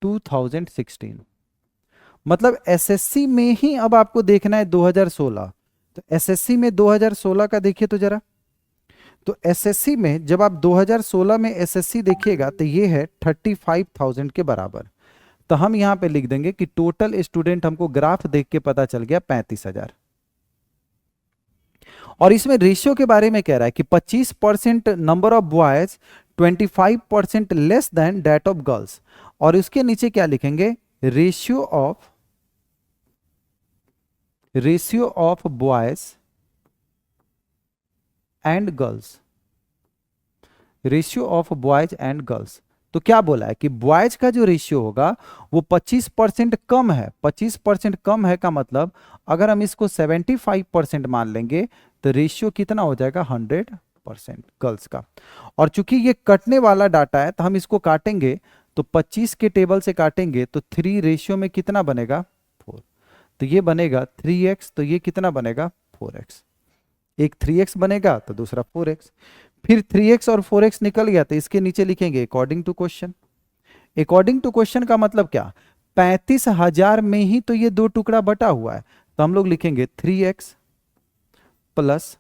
2016। मतलब एसएससी में ही अब आपको देखना है 2016। तो एसएससी में 2016 का देखिए तो जरा। तो एसएससी में जब आप 2016 में एसएससी देखिएगा तो ये है 35,000 के बराबर। तो हम यहां पे लिख देंगे कि टोटल स्टूडेंट हमको ग्राफ देख के पता चल गया 35,000। और इसमें रेशियो के बारे में कह रहा है कि 25% number of boys 25% less than that of girls. और उसके नीचे क्या लिखेंगे? Ratio of boys and girls, ratio of boys and girls. तो क्या बोला है कि बॉयज का जो रेशियो होगा वो 25% कम है। 25% कम है का मतलब अगर हम इसको 75% मान लेंगे तो रेशियो कितना हो जाएगा? 100% गर्ल्स का। और चूंकि ये कटने वाला डाटा है तो हम इसको काटेंगे, तो 25 के टेबल से काटेंगे तो 3 रेशियो में कितना बनेगा? 4। तो ये बनेगा 3x, तो ये कितना बनेगा? 4x। एक 3x बनेगा तो दूसरा 4x। फिर 3x और 4x निकल गया तो इसके नीचे लिखेंगे according to question. According to question का मतलब क्या, 35,000 में ही तो ये दो टुकड़ा बटा हुआ है, तो हम लोग लिखेंगे 3x प्लस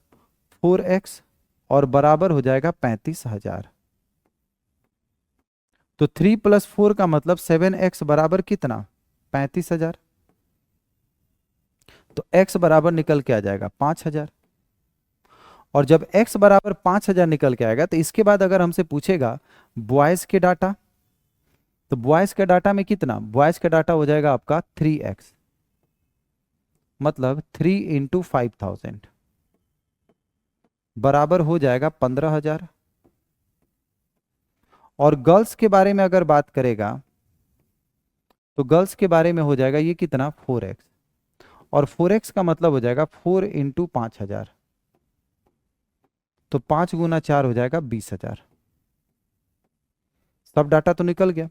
4x और बराबर हो जाएगा 35,000। तो 3 प्लस 4 का मतलब 7x बराबर कितना, 35,000। तो x बराबर निकल के आ जाएगा 5,000। और जब x बराबर 5,000 निकल के आएगा तो इसके बाद अगर हमसे पूछेगा बॉयज के डाटा, तो बॉयज के डाटा में कितना, बॉयज का डाटा हो जाएगा आपका 3x, मतलब 3 इंटू 5,000 बराबर हो जाएगा 15,000। और गर्ल्स के बारे में अगर बात करेगा तो गर्ल्स के बारे में हो जाएगा ये कितना, 4x, और 4x का मतलब हो जाएगा 4 इंटू 5,000, तो 5 गुना 4 हो जाएगा 20,000। सब डाटा तो निकल गया।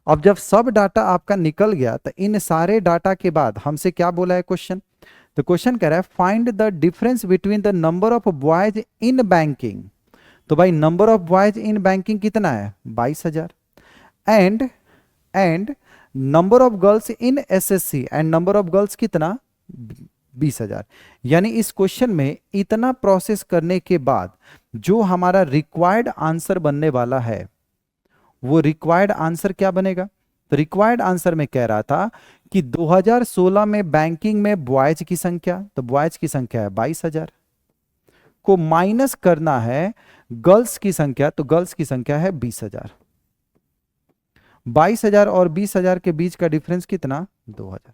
अब जब सब डाटा आपका निकल गया तो इन सारे डाटा के बाद हमसे क्या बोला है क्वेश्चन, तो क्वेश्चन कह रहा है find the difference between the number of boys in banking. तो भाई number of boys in banking कितना है, 22,000, and number of girls in SSC, and number of girls कितना, 20,000। यानी इस क्वेश्चन में इतना प्रोसेस करने के बाद जो हमारा रिक्वायर्ड आंसर बनने वाला है वो रिक्वायर्ड आंसर क्या बनेगा, तो रिक्वायर्ड आंसर में कह रहा था कि 2016 में बैंकिंग में बॉयज की संख्या, तो बॉयज की संख्या है 22,000, को माइनस करना है गर्ल्स की संख्या, तो गर्ल्स की संख्या है 20,000। 22,000 और 20,000 के बीच का डिफरेंस कितना, 2,000।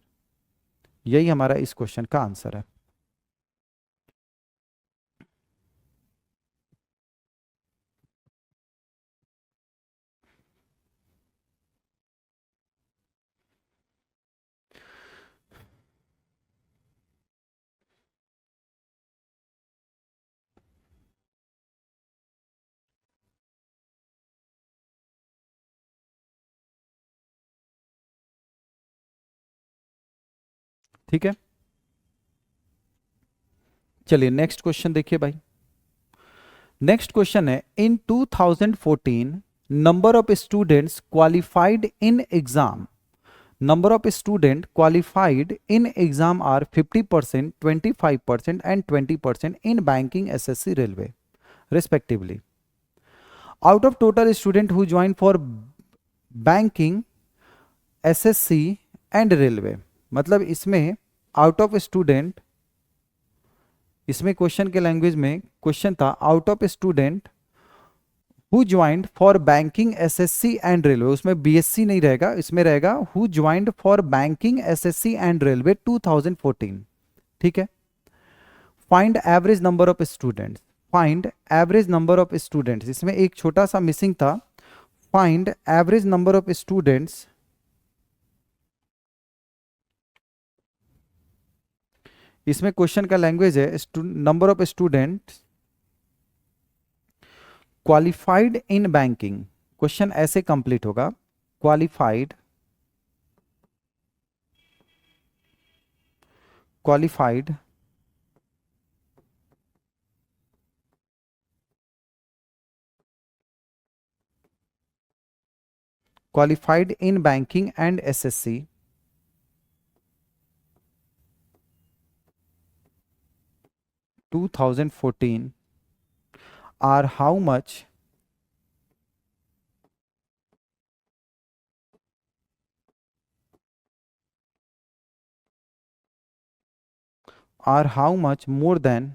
यही हमारा इस क्वेश्चन का आंसर है। ठीक है, चलिए नेक्स्ट क्वेश्चन देखिए भाई। नेक्स्ट क्वेश्चन है इन 2014 number of students qualified in exam, number of student qualified in exam are 50%, 25% and 20% in banking, SSC, railway respectively. Out of total student who joined for banking, SSC and railway, मतलब इसमें out of student, इसमें question के language में question था out of student who joined for banking, SSC and railway, उसमें BSc नहीं रहेगा, इसमें रहेगा who joined for banking, SSC and railway 2014। ठीक है, find average number of students, find average number of students, इसमें एक छोटा सा मिसिंग था, find average number of students, इसमें क्वेश्चन का लैंग्वेज है number of students qualified in banking. Question ऐसे कंप्लीट होगा, qualified, qualified qualified in banking and SSC, (2014) are how much? Are how much more than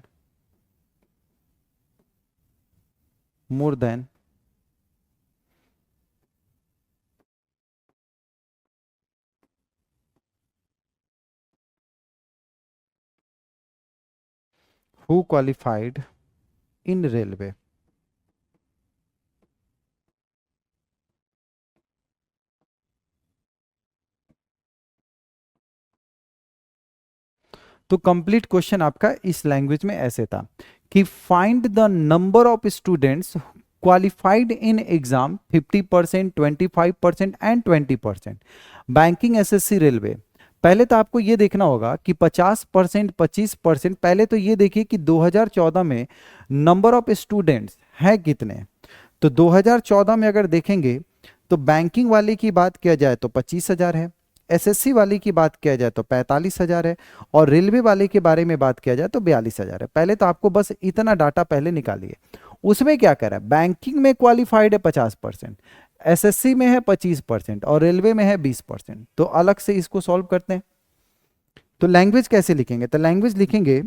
who qualified in railway? तो complete question आपका इस language में ऐसे था कि find the number of students qualified in exam 50%, 25% and 20%, banking, SSC, railway. पहले तो आपको ये देखना होगा कि 50%, 25%, पहले तो ये देखिए कि 2014 में नंबर ऑफ स्टूडेंट्स है कितने? तो 2014 में अगर देखेंगे तो बैंकिंग वाले की बात किया जाए तो 25,000 है, एसएससी वाले की बात किया जाए तो 45,000 है, और रेलवे वाले के बारे में बात किया जाए तो 42,000 है। पहले तो आपको बस इतना डाटा पहले निकालिए। उसमें क्या कह रहा है, बैंकिंग में क्वालिफाइड है 50%, एसएससी में है 25% और रेलवे में है 20%। तो अलग से इसको सॉल्व करते हैं। तो लैंग्वेज कैसे लिखेंगे? तो लैंग्वेज लिखेंगे,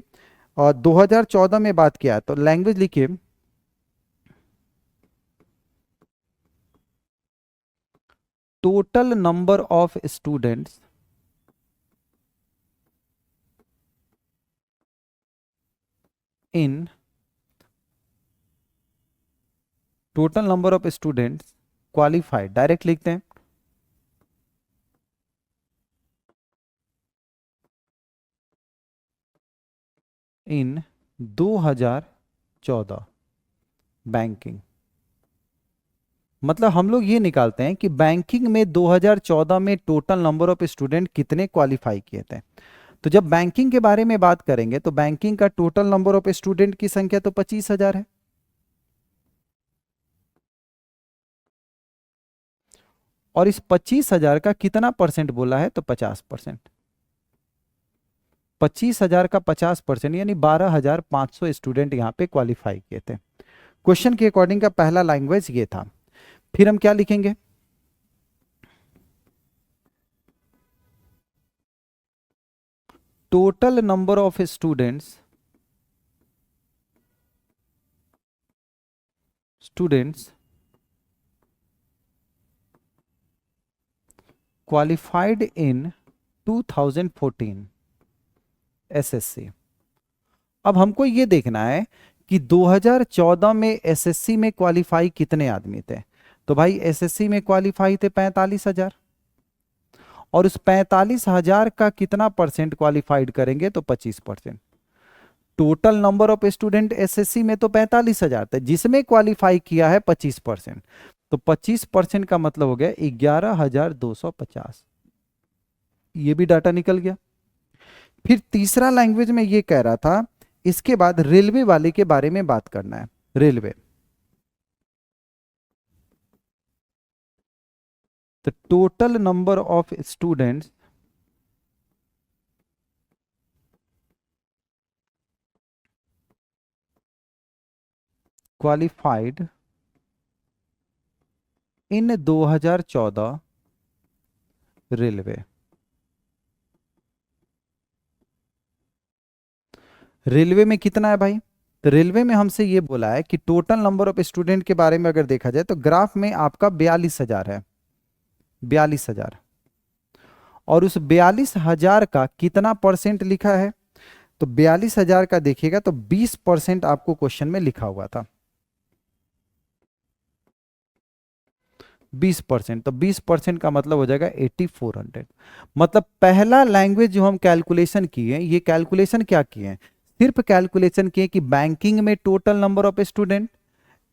और 2014 में बात किया तो लैंग्वेज लिखिए total number of students in total number of students qualified, direct लिखते हैं, इन 2014 बैंकिंग। मतलब हम लोग ये निकालते हैं कि बैंकिंग में 2014 में टोटल नंबर ऑफ स्टूडेंट कितने क्वालिफाई किए थे। तो जब बैंकिंग के बारे में बात करेंगे तो बैंकिंग का टोटल नंबर ऑफ स्टूडेंट की संख्या तो 25,000 है, और इस 25,000 का कितना परसेंट बोला है? तो 50%। 25,000 का 50% यानी 12,500 स्टूडेंट यहां पे क्वालिफाई किए थे। क्वेश्चन के अकॉर्डिंग का पहला लैंग्वेज ये था। फिर हम क्या लिखेंगे? Total number of students qualified in 2014 SSC. अब हमको ये देखना है कि 2014 में एसएससी में क्वालिफाई कितने आदमी थे। तो भाई एसएससी में क्वालिफाई थे 45,000, और उस 45,000 का कितना परसेंट क्वालिफाइड करेंगे? तो 25%। Total number of student SSC में तो 45,000 थे, जिसमें क्वालिफाई किया है 25%। तो 25% का मतलब हो गया 11,250। ये भी डाटा निकल गया। फिर तीसरा लैंग्वेज में ये कह रहा था, इसके बाद रेलवे वाले के बारे में बात करना है। रेलवे, तो total number of students qualified in 2014 railway. Railway में कितना है भाई? तो रेलवे में हमसे ये बोला है कि टोटल नंबर ऑफ स्टूडेंट के बारे में अगर देखा जाए तो ग्राफ में आपका 42,000 है, 42,000, और उस 42,000 का कितना परसेंट लिखा है? तो 42,000 का देखिएगा तो 20% आपको क्वेश्चन में लिखा हुआ था, 20%। तो 20% का मतलब हो जाएगा 8,400। मतलब पहला लैंग्वेज जो हम कैलकुलेशन किए, ये कैलकुलेशन क्या किए हैं? सिर्फ कैलकुलेशन किए कि बैंकिंग में total number of student,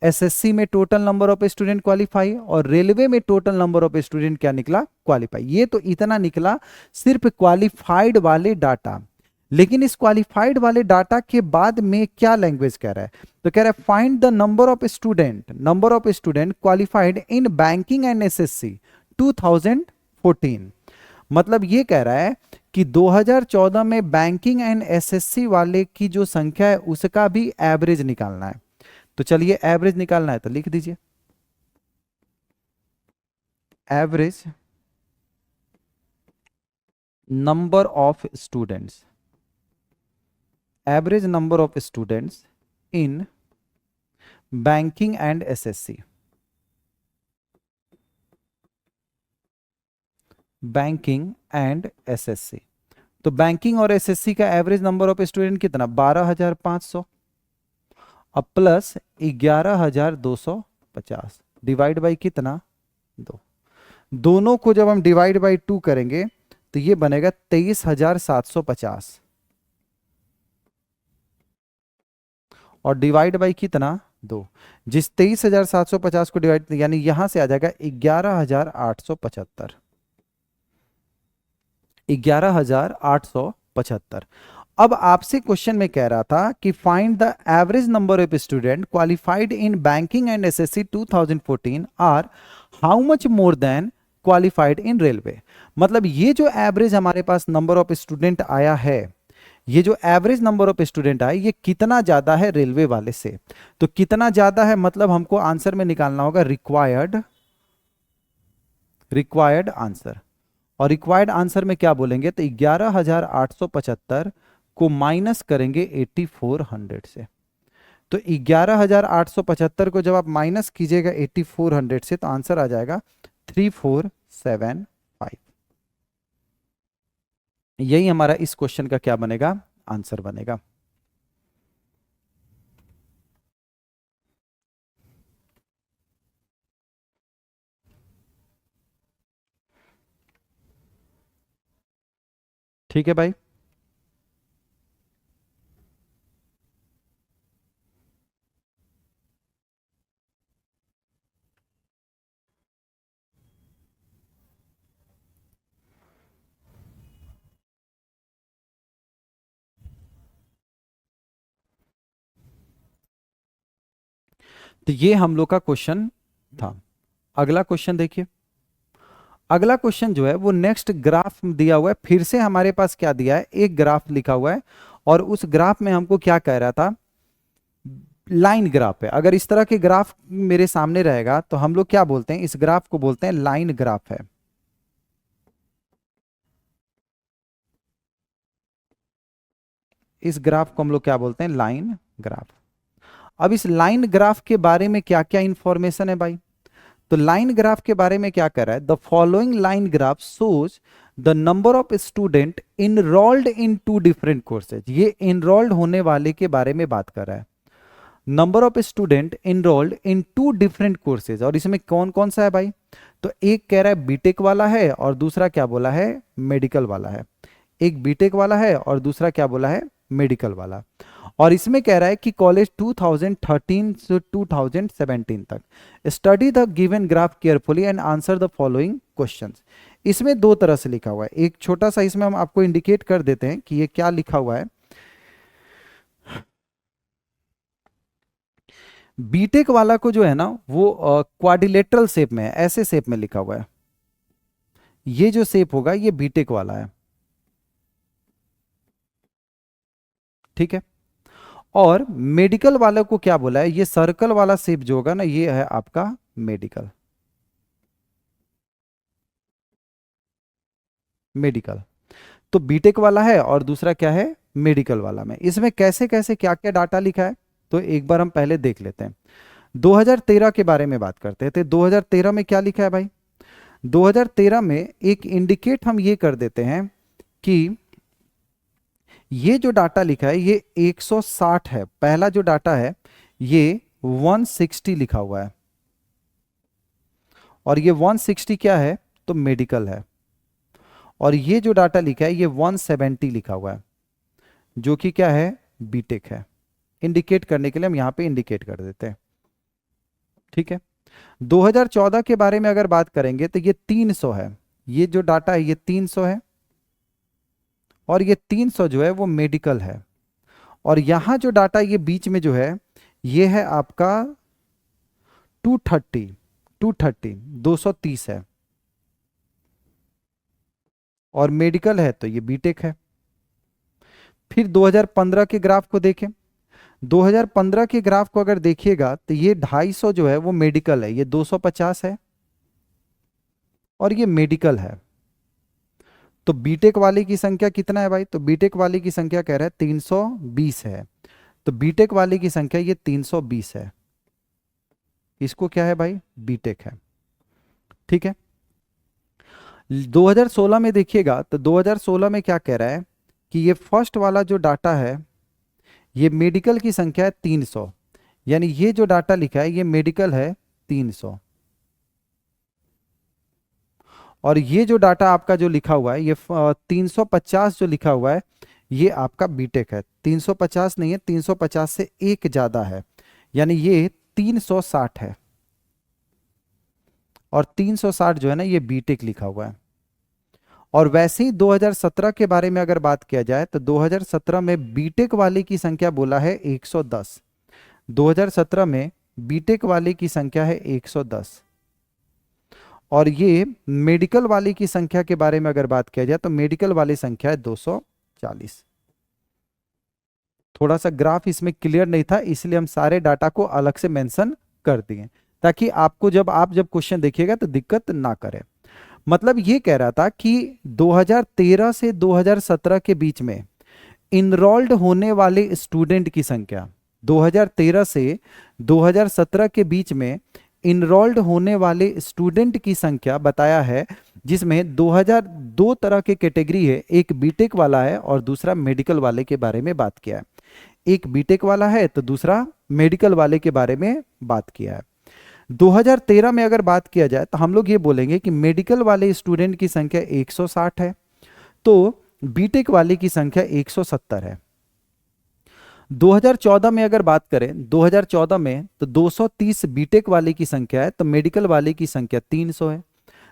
SSC में total number of student qualify, और रेलवे में टोटल नंबर ऑफ स्टूडेंट क्या निकला? क्वालिफाई। ये तो इतना निकला सिर्फ क्वालिफाइड वाले डाटा। लेकिन इस क्वालिफाइड वाले डाटा के बाद में क्या लैंग्वेज कह रहा है? तो कह रहा है find the number of student qualified in banking and SSC 2014। मतलब ये कह रहा है कि 2014 में बैंकिंग एंड एसएससी वाले की जो संख्या है उसका भी एवरेज निकालना है। तो चलिए एवरेज निकालना है तो लिख दीजिए, average number of students, average number of students in banking and SSC, banking and SSC. तो बैंकिंग और एसएससी का एवरेज नंबर ऑफ स्टूडेंट कितना? 12,500, अब प्लस 11,250 डिवाइड बाई कितना? 2। दोनों को जब हम डिवाइड बाई 2 करेंगे तो ये बनेगा 23,750, और डिवाइड बाई कितना? 2। जिस 23,750 को डिवाइड, यानी यहां से आ जाएगा 11,875, 11,875। अब आपसे क्वेश्चन में कह रहा था कि find the average number of student qualified in banking and SSC 2014 are how much more than qualified in railway. मतलब ये जो एवरेज हमारे पास नंबर ऑफ स्टूडेंट आया है, ये जो एवरेज नंबर ऑफ स्टूडेंट आया, ये कितना ज्यादा है रेलवे वाले से। तो कितना ज्यादा है मतलब हमको आंसर में निकालना होगा रिक्वायर्ड आंसर। और रिक्वायर्ड आंसर में क्या बोलेंगे, तो 11,875 को माइनस करेंगे 8400 से। तो 11,875 को जब आप माइनस कीजिएगा 8400 से, तो आंसर आ जाएगा 3475। यही हमारा इस क्वेश्चन का क्या बनेगा, आंसर बनेगा। ठीक है भाई। तो ये हम लोग का क्वेश्चन था। अगला क्वेश्चन देखिए। अगला क्वेश्चन जो है वो नेक्स्ट ग्राफ दिया हुआ है। फिर से हमारे पास क्या दिया है, एक ग्राफ लिखा हुआ है, और उस ग्राफ में हमको क्या कह रहा था, लाइन ग्राफ है। अगर इस तरह के ग्राफ मेरे सामने रहेगा तो हम लोग क्या बोलते हैं, इस ग्राफ को बोलते हैं लाइन ग्राफ है। इस ग्राफ को हम लोग क्या बोलते हैं, लाइन ग्राफ। अब इस लाइन ग्राफ के बारे में क्या क्या इंफॉर्मेशन है भाई, तो लाइन ग्राफ के बारे में क्या कर रहा है, the following line graph shows the number of student enrolled in two different courses. ये इनरोल्ड होने वाले के बारे में बात कर रहा है, number of student enrolled in two different courses. और इसमें कौन कौन सा है भाई, तो एक कह रहा है बीटेक वाला है, और दूसरा क्या बोला है, मेडिकल वाला है। एक बीटेक वाला है और दूसरा क्या बोला है, मेडिकल वाला। और इसमें कह रहा है कि कॉलेज 2013 से 2017 तक study the given graph carefully and answer the following questions. इसमें दो तरह से लिखा हुआ है, एक छोटा सा इसमें हम आपको इंडिकेट कर देते हैं कि ये क्या लिखा हुआ है। बीटेक वाला को जो है ना वो क्वाड्रिलेटरल शेप में है, ऐसे शेप में लिखा हुआ है। ये जो शेप होगा ये बीटेक वाला है, ठीक है। और मेडिकल वाले को क्या बोला है, ये सर्कल वाला शेप जो होगा ना ये है आपका मेडिकल। मेडिकल तो बीटेक वाला है और दूसरा क्या है, मेडिकल वाला में। इसमें कैसे कैसे क्या क्या डाटा लिखा है, तो एक बार हम पहले देख लेते हैं। 2013 के बारे में बात करते हैं। तो 2013 में क्या लिखा है भाई, 2013 में एक इंडिकेट हम ये कर देते हैं कि ये जो डाटा लिखा है ये 160 है। पहला जो डाटा है ये 160 लिखा हुआ है, और ये 160 क्या है, तो मेडिकल है। और ये जो डाटा लिखा है ये 170 लिखा हुआ है, जो कि क्या है, बीटेक है। इंडिकेट करने के लिए हम यहां पे इंडिकेट कर देते हैं, ठीक है। 2014 के बारे में अगर बात करेंगे तो ये 300 है। ये जो डाटा है ये 300 है, और ये 300 जो है वो मेडिकल है। और यहां जो डाटा ये बीच में जो है ये है आपका 230, 230 है, और मेडिकल है तो ये बीटेक है। फिर 2015 के ग्राफ को देखें। 2015 के ग्राफ को अगर देखिएगा तो ये 250 जो है वो मेडिकल है, ये 250 है, और ये मेडिकल है। तो बीटेक वाले की संख्या कितना है भाई, तो बीटेक वाले की संख्या कह रहा है 320 है। तो बीटेक वाले की संख्या ये 320 है, इसको क्या है भाई, बीटेक है, ठीक है। 2016 में देखिएगा तो 2016 में क्या कह रहा है कि ये फर्स्ट वाला जो डाटा है ये मेडिकल की संख्या है 300, यानी ये जो डाटा लिखा है ये मेडिकल है 300। और ये जो डाटा आपका जो लिखा हुआ है ये 350 जो लिखा हुआ है ये आपका बीटेक है। 350 नहीं है, 350 से एक ज्यादा है, यानी ये 360 है। और 360 जो है ना ये बीटेक लिखा हुआ है। और वैसे ही 2017 के बारे में अगर बात किया जाए तो 2017 में बीटेक वाले की संख्या बोला है 110। 2017 में बीटेक वाले की संख्या है 110। और ये मेडिकल वाले की संख्या के बारे में अगर बात किया जाए तो मेडिकल वाली संख्या है 240। थोड़ा सा ग्राफ इसमें क्लियर नहीं था, इसलिए हम सारे डाटा को अलग से मेंशन कर दिए ताकि आपको जब क्वेश्चन देखिएगा तो दिक्कत ना करे। मतलब ये कह रहा था कि 2013 से 2017 के बीच में इनरोल्ड होने वाले स्टूडेंट की संख्या, 2013 से 2017 के बीच में इनरोल्ड होने वाले स्टूडेंट की संख्या बताया है, जिसमें 2002 तरह के कैटेगरी है, एक बीटेक वाला है और दूसरा मेडिकल वाले के बारे में बात किया है। एक बीटेक वाला है तो दूसरा मेडिकल वाले के बारे में बात किया है। 2013 में अगर बात किया जाए तो हम लोग ये बोलेंगे कि मेडिकल वाले स्टूडेंट की संख्या 160 है, तो बीटेक वाले की संख्या 170 है। 2014 में अगर बात करें, 2014 में तो 230 बीटेक वाले की संख्या है, तो मेडिकल वाले की संख्या 300 है।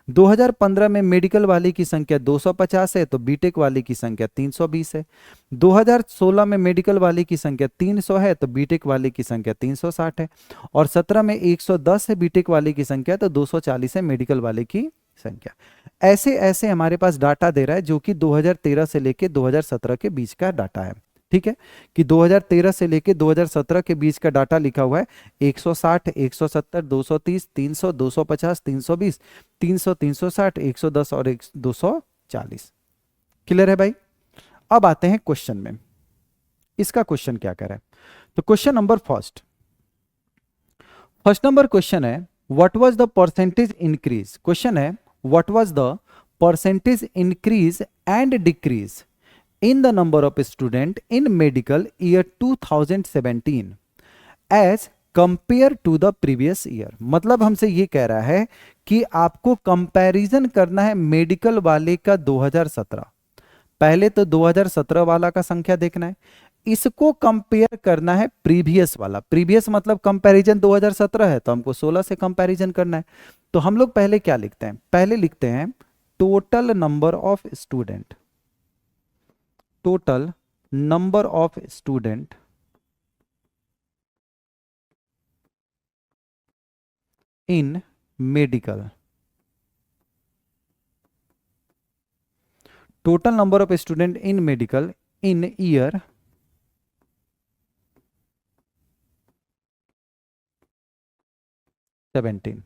2015 में मेडिकल वाले की संख्या 250 है, तो बीटेक वाले की संख्या 320 है। 2016 में मेडिकल वाले की संख्या 300 है, तो बीटेक वाले की संख्या 360 है। और 17 में 110 है बीटेक वाले की संख्या, तो 240 है मेडिकल वाले की संख्या। ऐसे ऐसे हमारे पास डाटा दे रहा है जो कि 2013 से लेके 2017 के बीच का डाटा है। ठीक है, कि 2013 से लेके 2017 के बीच का डाटा लिखा हुआ है। 160, 170, 230, 300, 250, 320, 300, 360, 110 और 240। क्लियर है भाई? अब आते हैं क्वेश्चन में। इसका क्वेश्चन क्या कह रहा है? तो question number first number question है, what was the percentage increase. Question है, what was the percentage increase and decrease in the number of student in medical year 2017 as compare to the previous year। मतलब हमसे ये कह रहा है कि आपको कंपैरिजन करना है मेडिकल वाले का 2017। पहले तो 2017 वाला का संख्या देखना है, इसको कंपेयर करना है प्रीवियस वाला। प्रीवियस मतलब कंपैरिजन 2017 है, तो हमको 16 से कंपैरिजन करना है। तो हम लोग पहले क्या लिखते हैं? पहले लिखते हैं total number of student, total number of student in medical, total number of student in medical in year 17।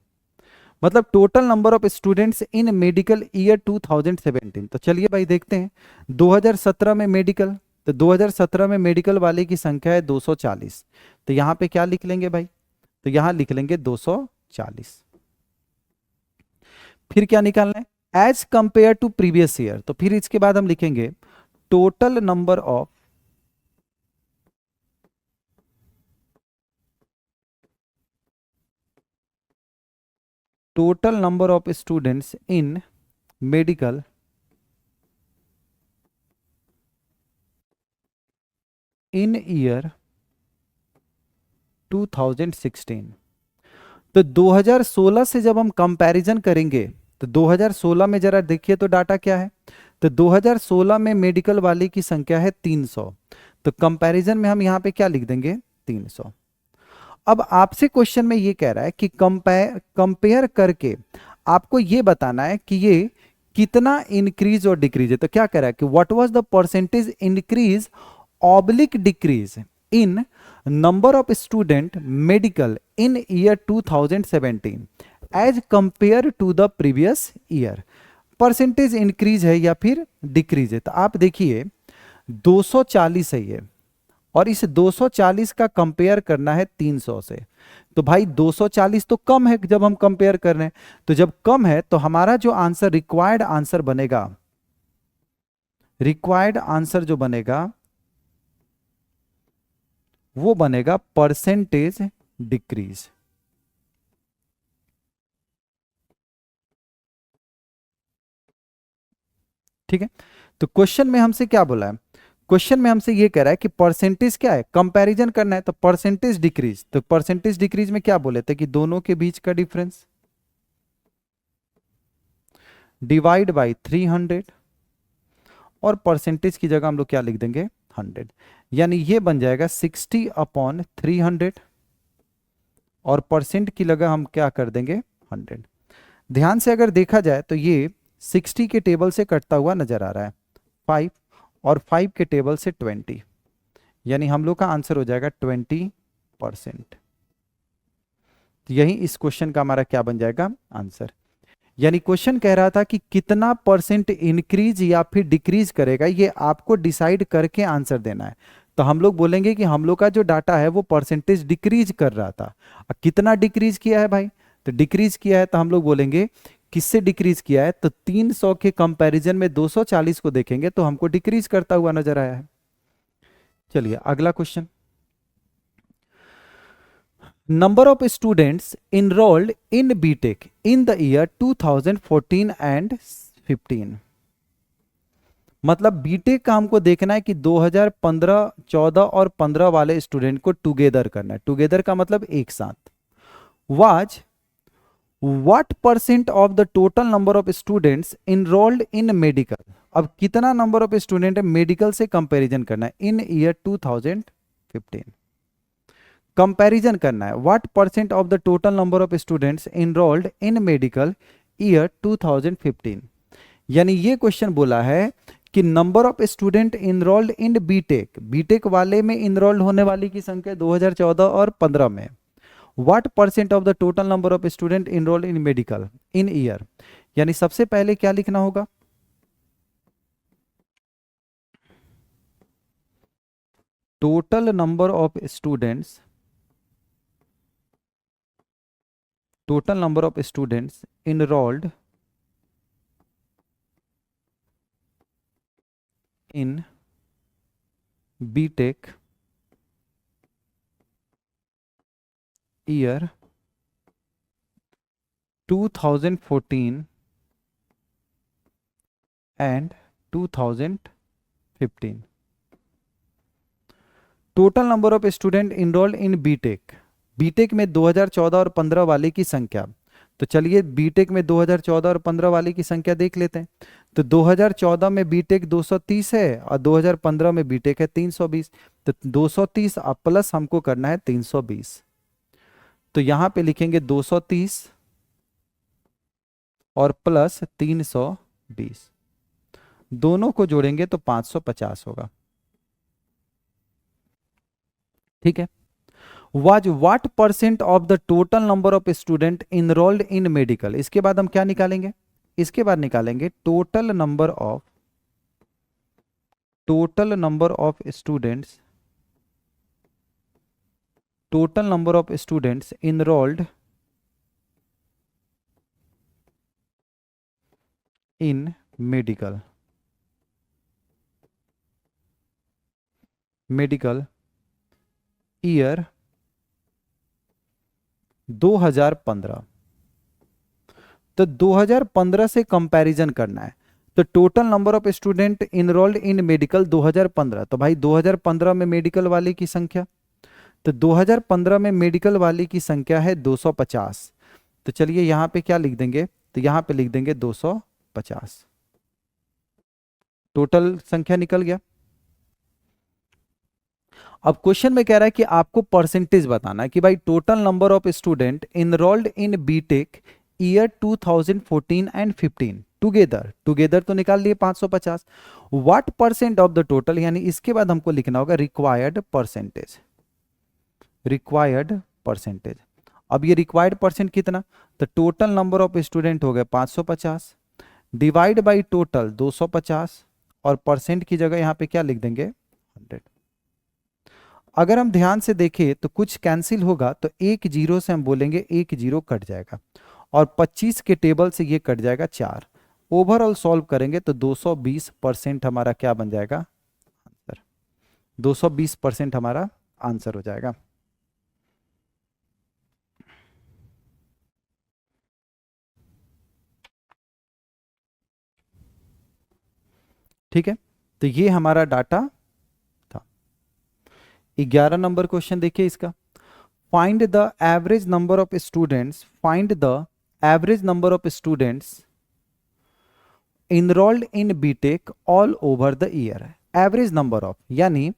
मतलब total number of students in medical year 2017। तो चलिए भाई देखते हैं 2017 में मेडिकल, तो 2017 में मेडिकल वाले की संख्या है 240। तो यहां पे क्या लिख लेंगे भाई? तो यहां लिख लेंगे 240। फिर क्या निकालना है? As compare to previous year. तो फिर इसके बाद हम लिखेंगे total number of students in medical in year 2016। तो 2016 से जब हम कंपैरिजन करेंगे तो 2016 में जरा देखिए तो डाटा क्या है। तो 2016 में मेडिकल वाले की संख्या है 300, तो कंपैरिजन में हम यहां पे क्या लिख देंगे? 300। अब आपसे क्वेश्चन में ये कह रहा है कि कंपेयर करके आपको ये बताना है कि ये कितना इंक्रीज और डिक्रीज है। तो क्या कह रहा है कि what was the percentage increase oblique decrease in number of student medical in year 2017 as compare to the previous year. Percentage increase है या फिर डिक्रीज है? तो आप देखिए 240 है ये, और इस 240 का कंपेयर करना है 300 से। तो भाई 240 तो कम है जब हम कंपेयर कर रहे हैं, तो जब कम है तो हमारा जो आंसर रिक्वायर्ड आंसर बनेगा, रिक्वायर्ड आंसर जो बनेगा वो बनेगा परसेंटेज डिक्रीज। ठीक है, तो क्वेश्चन में हमसे क्या बोला है? क्वेश्चन में हमसे ये कह रहा है कि परसेंटेज क्या है, कंपैरिजन करना है, तो परसेंटेज डिक्रीज। तो परसेंटेज डिक्रीज में क्या बोले थे कि दोनों के बीच का डिफरेंस डिवाइड बाय 300 और परसेंटेज की जगह हम लोग क्या लिख देंगे 100, यानी ये बन जाएगा 60/300 और परसेंट की जगह हम क्या कर देंगे 100। ध्यान से अगर देखा जाए तो ये 60 के टेबल से कटता हुआ नजर आ रहा है 5 और 5 के टेबल से 20, यानी हम लोग का आंसर हो जाएगा 20%। यही इस क्वेश्चन का हमारा क्या बन जाएगा आंसर। यानी क्वेश्चन कह रहा था कि कितना परसेंट इंक्रीज या फिर डिक्रीज करेगा, ये आपको डिसाइड करके आंसर देना है। तो हम लोग बोलेंगे कि हम लोग का जो डाटा है वो परसेंटेज डिक्रीज कर रहा था। कितना डिक्रीज किया है भाई, तो डिक्रीज किया है तो हम लोग बोलेंगे किससे डिक्रीज किया है, तो 300 के कंपैरिजन में 240 को देखेंगे तो हमको डिक्रीज करता हुआ नजर आया है। चलिए अगला question. Number of students enrolled in BTech in the year 2014 and 15। मतलब बीटेक का हमको देखना है कि 2015, 14 और 15 वाले स्टूडेंट को टुगेदर करना है। टुगेदर का मतलब एक साथ। Was what percent of the total number of students enrolled in medical. अब कितना नंबर ऑफ स्टूडेंट है मेडिकल से कंपैरिजन करना है इन ईयर 2015। कंपैरिजन करना है what percent of the total number of students enrolled in medical year 2015। यानी ये क्वेश्चन बोला है कि number of student enrolled in BTech, BTech वाले में इनरोल्ड होने वाली की संख्या 2014 और 15 में। What percent of the total number of student enrolled in medical in year, यानी सबसे पहले क्या लिखना होगा, total number of students, total number of students enrolled in BTech year 2014 and 2015। Total number of student enrolled in BTech, BTech में 2014 और 15 वाले की संख्या। तो चलिए बीटेक में 2014 और 15 वाले की संख्या देख लेते हैं। तो 2014 में बीटेक 230 है और 2015 में बीटेक है 320। तो 230 प्लस हमको करना है 320। तो यहां पे लिखेंगे 230 और प्लस 320, दोनों को जोड़ेंगे तो 550 होगा। ठीक है। Was what percent of the total number of student enrolled in medical. इसके बाद हम क्या निकालेंगे, इसके बाद निकालेंगे total number of students, total number of students enrolled in medical year 2015। तो 2015 से कंपैरिजन करना है। तो total number of student enrolled in medical 2015, तो भाई 2015 में मेडिकल वाले की संख्या, तो 2015 में मेडिकल वाले की संख्या है 250। तो चलिए यहां पे क्या लिख देंगे, तो यहां पे लिख देंगे 250। टोटल संख्या निकल गया। अब क्वेश्चन में कह रहा है कि आपको परसेंटेज बताना है कि भाई total number of student enrolled in BTech year 2014 and 15 together तो निकाल लिए 550। What percent of the total, यानी इसके बाद हमको लिखना होगा रिक्वायर्ड परसेंटेज। अब ये रिक्वायर्ड परसेंट कितना, तो टोटल नंबर ऑफ स्टूडेंट हो गए 550 डिवाइड बाई टोटल 250 और परसेंट की जगह यहां पे क्या लिख देंगे 100। अगर हम ध्यान से देखें तो कुछ कैंसिल होगा, तो एक जीरो से हम बोलेंगे एक जीरो कट जाएगा और 25 के टेबल से ये कट जाएगा 4। ओवरऑल सॉल्व करेंगे तो 220% हमारा क्या बन जाएगा आंसर, 220% हमारा आंसर हो जाएगा। ठीक है, तो ये हमारा डाटा था। 11 नंबर क्वेश्चन देखिए इसका, find the average number of students enrolled in BTech all over the year, average number of, यानी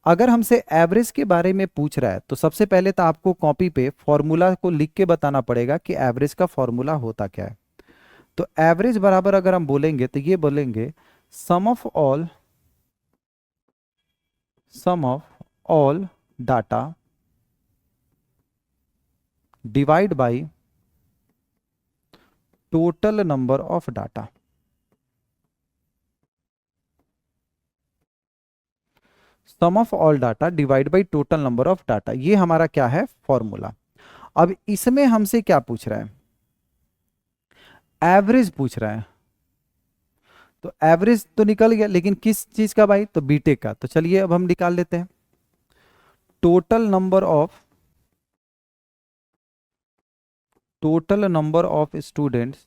अगर हमसे एवरेज के बारे में पूछ रहा है तो सबसे पहले तो आपको कॉपी पे फॉर्मूला को लिख के बताना पड़ेगा कि एवरेज का फॉर्मूला होता क्या है। तो एवरेज बराबर अगर हम बोलेंगे तो ये बोलेंगे sum of all data divide by total number of data. Sum of all data divide by total number of data, ये हमारा क्या है फॉर्मूला। अब इसमें हमसे क्या पूछ रहा है, एवरेज पूछ रहा है। तो एवरेज तो निकल गया, लेकिन किस चीज का भाई, तो बीटेक का। तो चलिए अब हम निकाल लेते हैं total number of students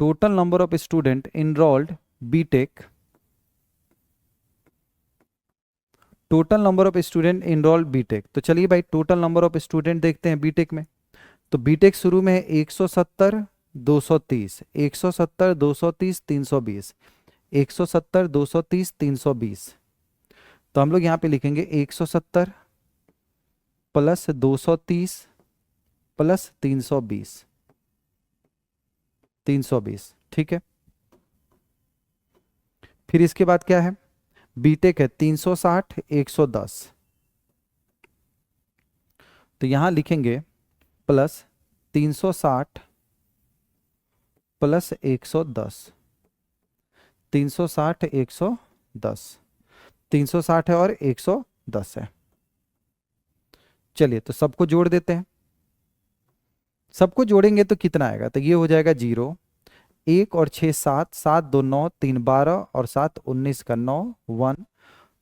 total number of student enrolled BTech, total number of student enrolled BTech. तो चलिए भाई टोटल नंबर ऑफ स्टूडेंट देखते हैं बीटेक में। तो बीटेक शुरू में है 170 230, 170 230 320, 170 230 320। तो हम लोग यहाँ पे लिखेंगे 170 प्लस 230 प्लस 320, 320, ठीक है। फिर इसके बाद क्या है, बीटेक है 360 110। तो यहां लिखेंगे प्लस 360 प्लस 110, 360 110, 360 है और 110 है। चलिए तो सबको जोड़ देते हैं। सबको जोड़ेंगे तो कितना आएगा, तो ये हो जाएगा 0, 1 और 6 7, 7 2 9, 3 12 और 7 19 का 9, 1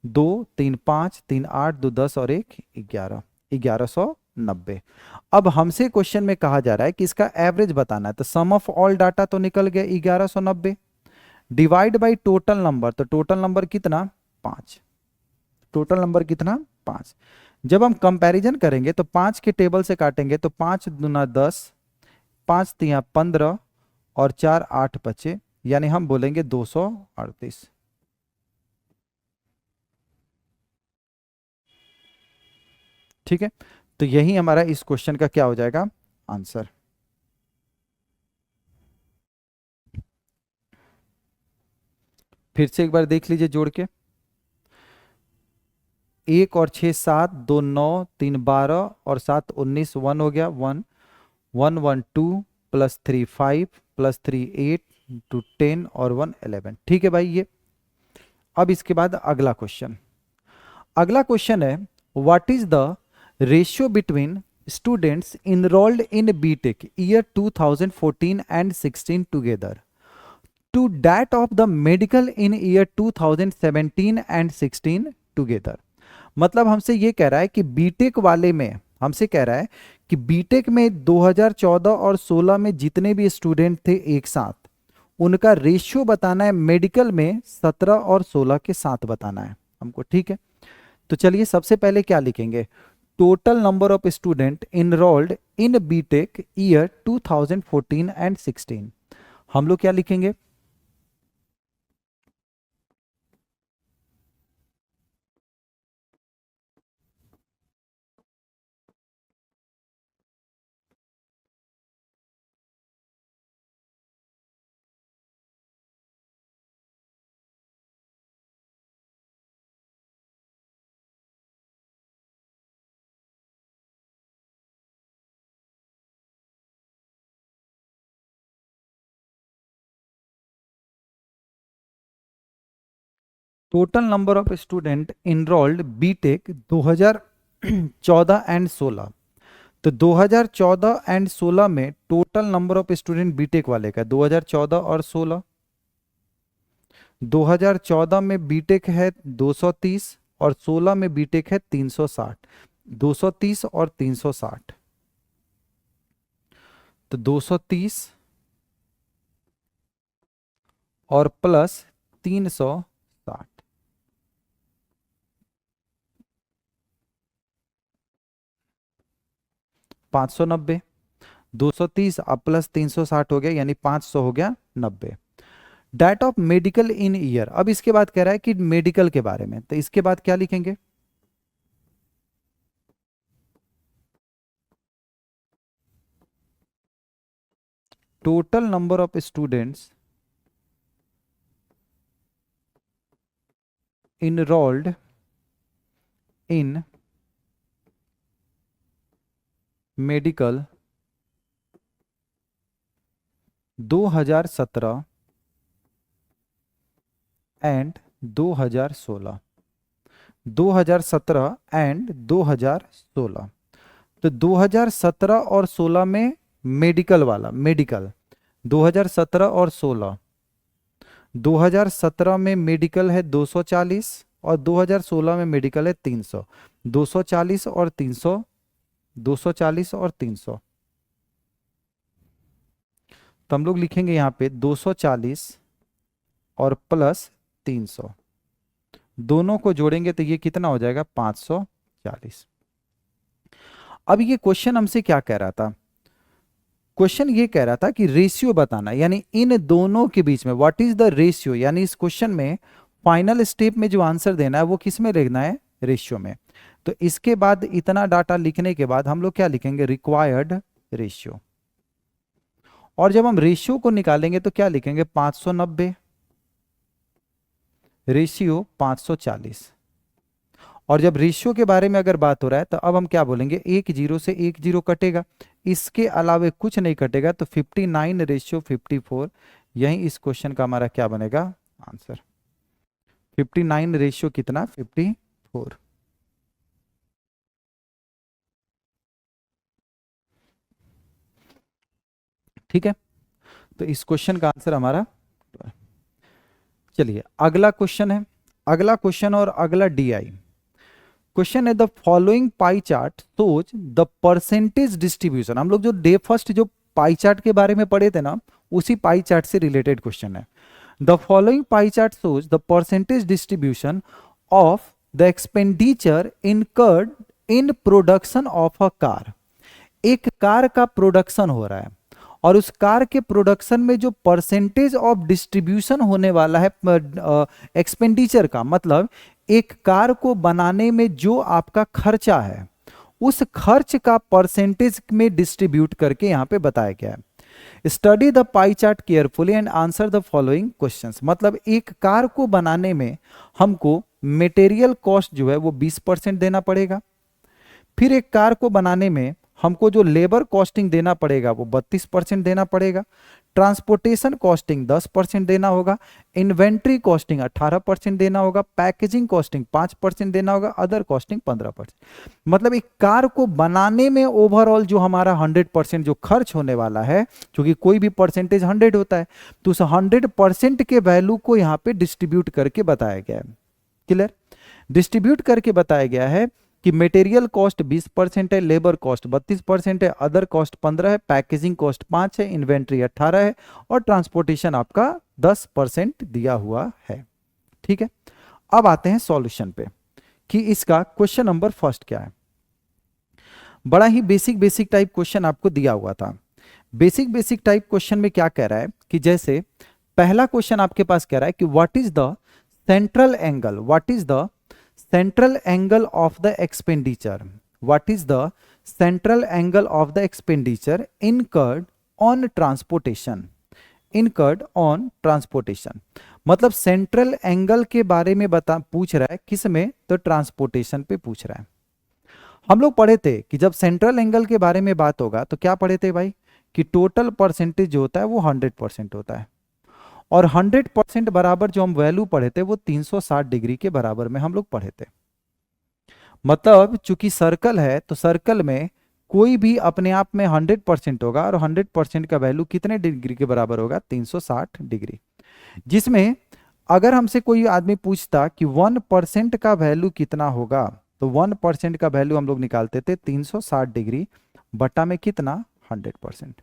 2 3 5 3 8 2 10 और 1 11, 1190। अब हमसे क्वेश्चन में कहा जा रहा है कि इसका एवरेज बताना है। तो सम ऑफ ऑल डाटा तो निकल गया 1190, डिवाइड बाई टोटल नंबर, तो टोटल नंबर कितना 5, टोटल नंबर कितना 5। जब हम कंपैरिजन करेंगे तो 5 के टेबल से काटेंगे तो 5 दूना 10, 5 तिया 15 और 4 8 बचे, यानी हम बोलेंगे 238। ठीक है, तो यही हमारा इस क्वेश्चन का क्या हो जाएगा आंसर। फिर से एक बार देख लीजिए जोड़ के, 1 और 6 7, 2 9, 3 12 और 7 19, 1 हो गया 1, 1 1 2 प्लस 3 5 प्लस 3 8 2 10 और 1 11। ठीक है भाई ये। अब इसके बाद अगला क्वेश्चन, अगला क्वेश्चन है what is the ratio between students enrolled in BTech year 2014 and 16 together to that of the medical in year 2017 and 16 together. मतलब हमसे ये कह रहा है कि बीटेक वाले में, हमसे कह रहा है कि बीटेक में 2014 और 16 में जितने भी स्टूडेंट थे एक साथ, उनका रेशियो बताना है, मेडिकल में 17 और 16 के साथ बताना है हमको। ठीक है, तो चलिए सबसे पहले क्या लिखेंगे, total number of student enrolled in BTech year 2014 and 16। हम लोग क्या लिखेंगे, total number of student enrolled BTech 2014 and 16। तो 2014 एंड 16 में total number of student BTech वाले का 2014 और 16, 2014 में बीटेक है 230 और 16 में बीटेक है 360, 230 और 360। तो 230 और प्लस 360, 590, 230 अब प्लस 360 हो गया, यानी 500 हो गया 90। That of medical in year, अब इसके बाद कह रहा है कि मेडिकल के बारे में, तो इसके बाद क्या लिखेंगे? Total number of students enrolled in medical 2017 and 2016, 2017 and 2016। तो 2017 और 16 में मेडिकल वाला, मेडिकल 2017 और 16, 2017 में मेडिकल है 240 और 2016 में मेडिकल है 300। 240 और 300, 240 और 300, तो हम लोग लिखेंगे यहां पे 240 और प्लस 300, दोनों को जोड़ेंगे तो ये कितना हो जाएगा? 540। अब ये क्वेश्चन हमसे क्या कह रहा था? क्वेश्चन ये कह रहा था कि रेशियो बताना, यानी इन दोनों के बीच में व्हाट इज द रेशियो, यानी इस क्वेश्चन में फाइनल स्टेप में जो आंसर देना है वो किस में लिखना है? रेशियो में। तो इसके बाद इतना डाटा लिखने के बाद हम लोग क्या लिखेंगे? Required ratio. और जब हम रेशियो को निकालेंगे तो क्या लिखेंगे? 590 रेशियो 540। और जब रेशियो के बारे में अगर बात हो रहा है तो अब हम क्या बोलेंगे? एक जीरो से एक जीरो कटेगा, इसके अलावे कुछ नहीं कटेगा, तो 59 रेशियो 54, यही इस क्वेश्चन का हमारा क्या बनेगा? आंसर। 59 रेशियो कितना? 54। ठीक है, तो इस क्वेश्चन का आंसर हमारा। चलिए अगला क्वेश्चन है, अगला क्वेश्चन और अगला डीआई क्वेश्चन है। The following pie chart shows the percentage distribution. हम लोग जो डे फर्स्ट जो पाई चार्ट के बारे में पढ़े थे ना, उसी पाई चार्ट से रिलेटेड क्वेश्चन है। The following pie chart shows the percentage distribution of the expenditure incurred in production of a car. एक कार का प्रोडक्शन हो रहा है और उस कार के प्रोडक्शन में जो परसेंटेज ऑफ डिस्ट्रीब्यूशन होने वाला है एक्सपेंडिचर का, मतलब एक कार को बनाने में जो आपका खर्चा है उस खर्च का परसेंटेज में डिस्ट्रीब्यूट करके यहां पे बताया गया है। Study the pie chart carefully and answer the following questions. मतलब एक कार को बनाने में हमको मटेरियल कॉस्ट जो है वो 20% देना पड़ेगा, फिर एक कार को बनाने में हमको जो लेबर कॉस्टिंग देना पड़ेगा वो 32% देना पड़ेगा, ट्रांसपोर्टेशन कॉस्टिंग 10% देना होगा, इन्वेंट्री कॉस्टिंग 18% देना होगा, पैकेजिंग कॉस्टिंग 5% देना होगा, अदर कॉस्टिंग 15%। मतलब एक कार को बनाने में ओवरऑल जो हमारा 100% जो खर्च होने वाला है, क्योंकि कोई भी परसेंटेज 100 होता है, तो उस 100% के वैल्यू को यहाँ पे डिस्ट्रीब्यूट करके बताया गया है। क्लियर? डिस्ट्रीब्यूट करके बताया गया है कि मटेरियल कॉस्ट 20% है, लेबर कॉस्ट 32% है, अदर कॉस्ट 15 है, पैकेजिंग कॉस्ट 5 है, इन्वेंट्री 18 है और ट्रांसपोर्टेशन आपका 10% दिया हुआ है। ठीक है, अब आते हैं सॉल्यूशन पे कि इसका क्वेश्चन नंबर फर्स्ट क्या है। बड़ा ही बेसिक टाइप क्वेश्चन आपको दिया हुआ था। बेसिक टाइप क्वेश्चन में क्या कह रहा है कि जैसे पहला क्वेश्चन आपके पास कह रहा है कि what is the central angle, what is the central angle of the expenditure, what is the central angle of the expenditure incurred on transportation, incurred on transportation। मतलब सेंट्रल एंगल के बारे में पूछ रहा है, किस में? तो ट्रांसपोर्टेशन पे पूछ रहा है। हम लोग पढ़े थे कि जब सेंट्रल एंगल के बारे में बात होगा तो क्या पढ़े थे भाई, कि टोटल परसेंटेज जो होता है वो 100% होता है, और 100% बराबर जो हम वैल्यू पढ़े थे वो 360 डिग्री के बराबर में हम लोग पढ़े थे। मतलब चूंकि सर्कल है तो सर्कल में कोई भी अपने आप में 100% होगा और 100% का वैल्यू कितने डिग्री के बराबर होगा? 360 डिग्री। जिसमें अगर हमसे कोई आदमी पूछता कि 1% का वैल्यू कितना होगा, तो 1% का वैल्यू हम लोग निकालते थे 360 डिग्री बटा में कितना? 100%।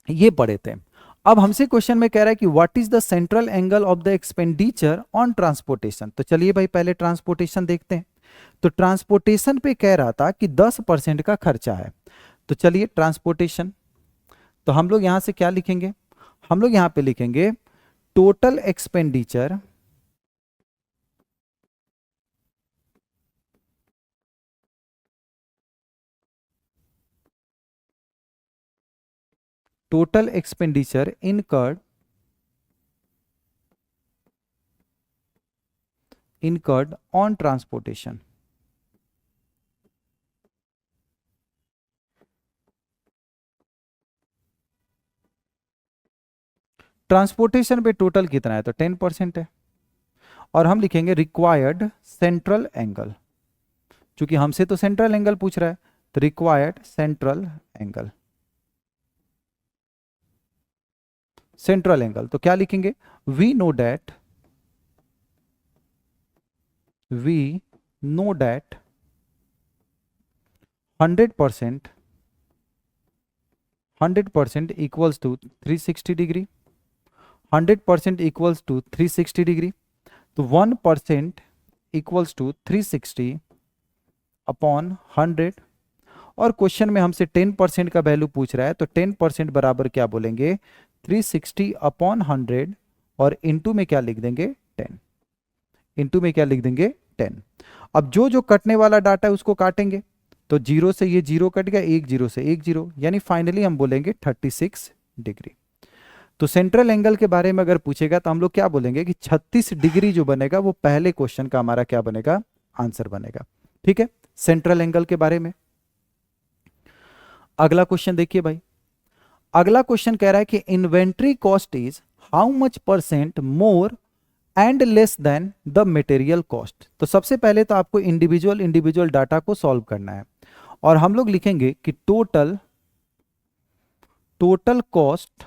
ये पढ़े थे। अब हमसे क्वेश्चन में कह रहा है कि what is the central angle of the expenditure on transportation. तो चलिए भाई पहले ट्रांसपोर्टेशन देखते हैं। तो ट्रांसपोर्टेशन पे कह रहा था कि 10% का खर्चा है। तो चलिए ट्रांसपोर्टेशन, तो हम लोग यहां से क्या लिखेंगे, हम लोग यहां पे लिखेंगे total expenditure total expenditure incurred on transportation। Transportation पे टोटल कितना है, तो 10% है। और हम लिखेंगे रिक्वायर्ड सेंट्रल एंगल, क्योंकि हमसे तो सेंट्रल एंगल पूछ रहा है, तो required central angle, central angle तो क्या लिखेंगे, we know that 100% equals to 360 degree, 100% equals to 360 degree, तो 1% इक्वल्स टू 360 अपॉन 100। और क्वेश्चन में हमसे 10% का वैल्यू पूछ रहा है, तो 10% बराबर क्या बोलेंगे, 360 अपॉन 100, और इनटू में क्या लिख देंगे 10, इनटू में क्या लिख देंगे 10। अब जो जो कटने वाला डाटा है उसको काटेंगे, तो 0 से ये 0 कट गया, 1 0 से 1 0, यानी फाइनली हम बोलेंगे 36 डिग्री। तो सेंट्रल एंगल के बारे में अगर पूछेगा तो हम लोग क्या बोलेंगे कि 36 डिग्री जो बनेगा वो पहले क्वेश्चन का हमारा क्या बनेगा, आंसर बनेगा। ठीक है, सेंट्रल एंगल के बारे में। अगला क्वेश्चन देखिए भाई, अगला क्वेश्चन कह रहा है कि inventory cost is how much % more and less than the material cost. तो सबसे पहले तो आपको इंडिविजुअल डाटा को सॉल्व करना है, और हम लोग लिखेंगे कि total cost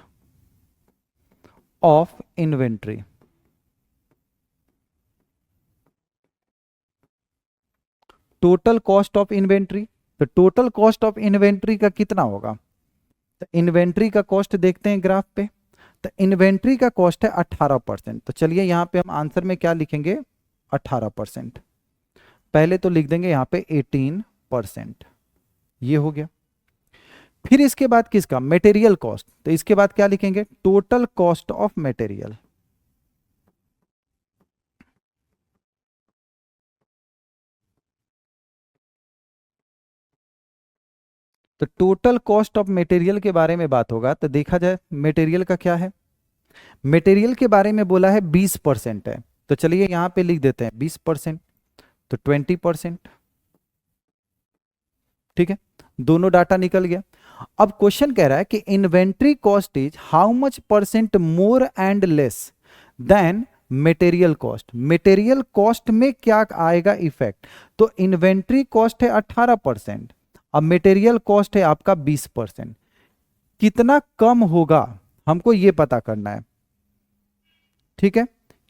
of inventory, total cost of inventory. तो टोटल कॉस्ट ऑफ इन्वेंट्री का कितना होगा, तो इन्वेंट्री का कॉस्ट देखते हैं ग्राफ पे, तो इन्वेंट्री का कॉस्ट है 18%। तो चलिए यहां पे हम आंसर में क्या लिखेंगे, 18%। पहले तो लिख देंगे यहां पे 18%, ये हो गया। फिर इसके बाद किसका, मटेरियल कॉस्ट, तो इसके बाद क्या लिखेंगे, टोटल कॉस्ट ऑफ मटेरियल। तो टोटल कॉस्ट ऑफ मटेरियल के बारे में बात होगा, तो देखा जाए मटेरियल का क्या है, मटेरियल के बारे में बोला है 20% है, तो चलिए यहां पे लिख देते हैं 20%, तो 20%। ठीक है, दोनों डाटा निकल गया। अब क्वेश्चन कह रहा है कि inventory cost is how much % more and less than material cost. Material cost में क्या आएगा इफेक्ट, तो इन्वेंट्री कॉस्ट है 18%, अब मटेरियल कॉस्ट है आपका 20%, कितना कम होगा हमको ये पता करना है। ठीक है,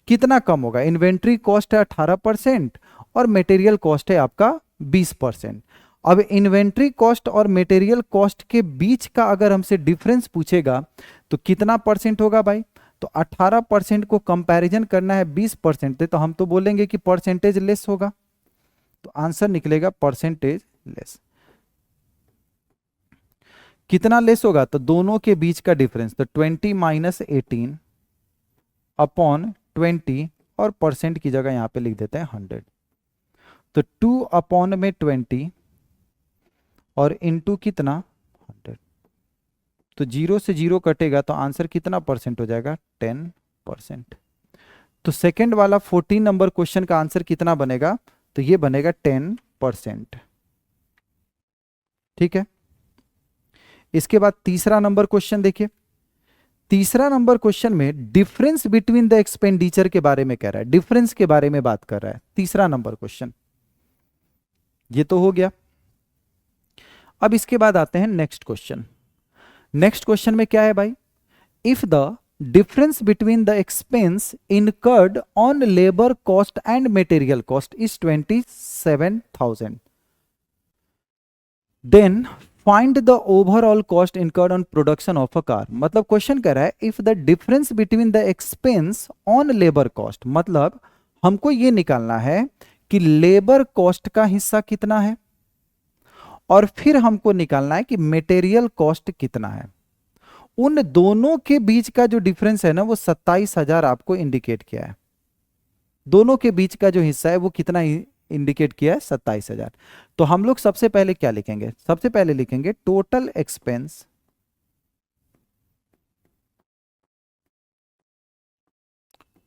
कितना कम होगा, इन्वेंट्री कॉस्ट है 18% और मटेरियल कॉस्ट है आपका 20%। अब इन्वेंट्री कॉस्ट और मटेरियल कॉस्ट के बीच का अगर हमसे डिफरेंस पूछेगा तो कितना % होगा भाई, तो 18% को कंपैरिजन करना है 20% से, तो हम तो बोलेंगे कि परसेंटेज लेस होगा, तो आंसर निकलेगा परसेंटेज लेस। कितना लेस होगा, तो दोनों के बीच का डिफरेंस, तो 20 माइनस 18 अपॉन 20, और परसेंट की जगह यहां पे लिख देते हैं 100, तो 2 अपॉन में 20 और इनटू कितना 100, तो 0 से 0 कटेगा, तो आंसर कितना % हो जाएगा, 10%। तो सेकंड वाला 14 नंबर क्वेश्चन का आंसर कितना बनेगा, तो ये बनेगा 10%। ठीक है, इसके बाद तीसरा नंबर क्वेश्चन देखिए, तीसरा नंबर क्वेश्चन में डिफरेंस बिटवीन द एक्सपेंडिचर के बारे में कह रहा है, डिफरेंस के बारे में बात कर रहा है तीसरा नंबर क्वेश्चन, ये तो हो गया। अब इसके बाद आते हैं नेक्स्ट क्वेश्चन। नेक्स्ट क्वेश्चन में क्या है भाई, if the difference between the expense incurred on labour cost and material cost is 27,000, then find the overall cost incurred on production of a car. मतलब क्वेश्चन कह रहा है if the difference between the expense on labour cost, मतलब हमको ये निकालना है कि लेबर कॉस्ट का हिस्सा कितना है, और फिर हमको निकालना है कि मटेरियल कॉस्ट कितना है। उन दोनों के बीच का जो डिफरेंस है ना, वो 27,000 आपको इंडिकेट किया है। दोनों के बीच का जो हिस्सा है वो कितना इंडिकेट किया है, 27,000। तो हम लोग सबसे पहले क्या लिखेंगे, सबसे पहले लिखेंगे total expense,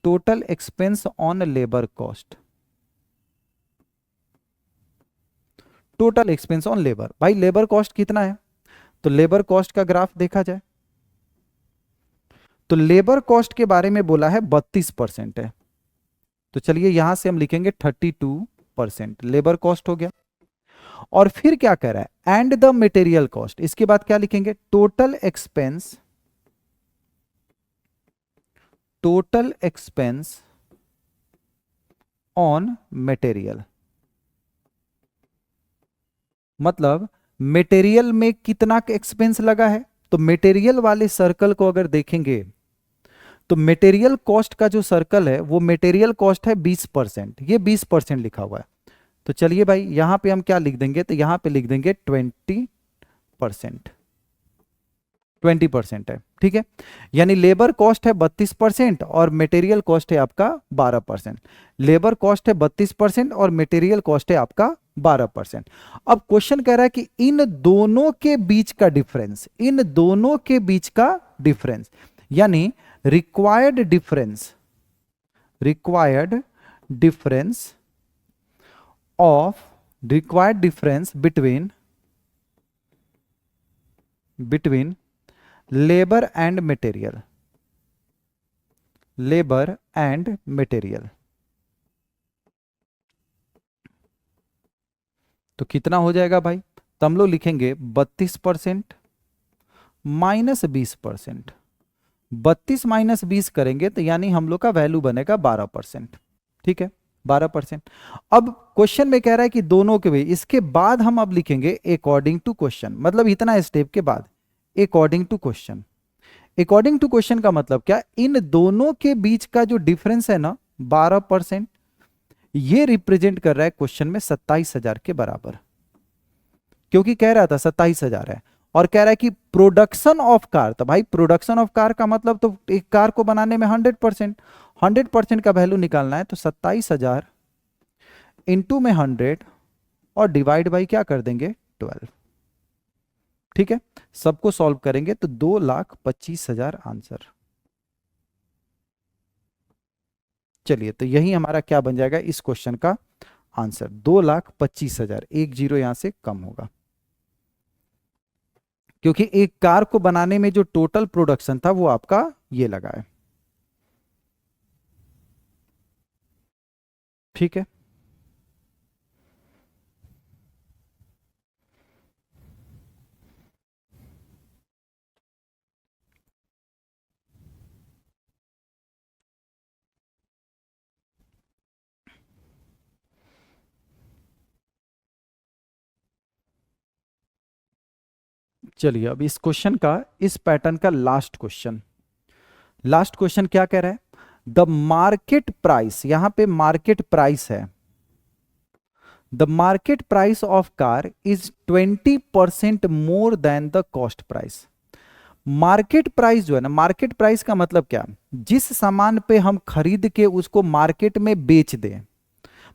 total expense on labour cost, total expense on labour. भाई लेबर कॉस्ट कितना है, तो लेबर कॉस्ट का ग्राफ देखा जाए तो लेबर कॉस्ट के बारे में बोला है 32% है। तो चलिए यहां से हम लिखेंगे 32% लेबर कॉस्ट हो गया। और फिर क्या कह रहा है, एंड द मटेरियल कॉस्ट, इसके बाद क्या लिखेंगे, total expense, total expense on material. मतलब मटेरियल में कितना एक्सपेंस लगा है, तो मटेरियल वाले सर्कल को अगर देखेंगे तो मटेरियल कॉस्ट का जो सर्कल है वो मटेरियल कॉस्ट है 20%, ये 20% लिखा हुआ है। तो चलिए भाई यहां पे हम क्या लिख देंगे, तो यहां पे लिख देंगे 20%, 20% है, ठीक है। यानी लेबर कॉस्ट है 32% और मटेरियल कॉस्ट है आपका 12%। लेबर कॉस्ट है 32% और मटेरियल कॉस्ट है आपका 12%। अब क्वेश्चन कह रहा है कि इन दोनों के बीच का डिफरेंस, इन दोनों के बीच का डिफरेंस, यानी required difference, required difference of, required difference between, between labour and material, labour and material. तो कितना हो जाएगा भाई, तो हम लोग लिखेंगे 32% माइनस 20%। 32 माइनस 20 करेंगे तो यानी हम लोग का वैल्यू बनेगा 12%, ठीक है 12%। अब क्वेश्चन में कह रहा है कि दोनों के बीच, इसके बाद हम अब लिखेंगे अकॉर्डिंग टू क्वेश्चन, मतलब इतना स्टेप के बाद according to question. According to question का मतलब क्या, इन दोनों के बीच का जो डिफरेंस है ना 12%, ये रिप्रेजेंट कर रहा है क्वेश्चन में 27,000 के बराबर, क्योंकि कह रहा था 27,000 है और कह रहा है कि प्रोडक्शन ऑफ कार। तो भाई प्रोडक्शन ऑफ कार का मतलब तो एक कार को बनाने में 100%, 100% का वैल्यू निकालना है। तो 27,000 इंटू में 100 और डिवाइड बाई क्या कर देंगे 12, ठीक है। सबको सॉल्व करेंगे तो 2,25,000 आंसर। चलिए तो यही हमारा क्या बन जाएगा इस क्वेश्चन का आंसर, 2,25,000। एक जीरो यहां से कम होगा, क्योंकि एक कार को बनाने में जो टोटल प्रोडक्शन था वो आपका ये लगा है, ठीक है। चलिए अब इस क्वेश्चन का, इस पैटर्न का लास्ट क्वेश्चन, लास्ट क्वेश्चन क्या कह रहा है, द मार्केट प्राइस, यहां पे मार्केट प्राइस है, the market price of car is 20% more than the cost price. Market price जो है ना, मार्केट प्राइस का मतलब क्या, जिस सामान पे हम खरीद के उसको मार्केट में बेच दें,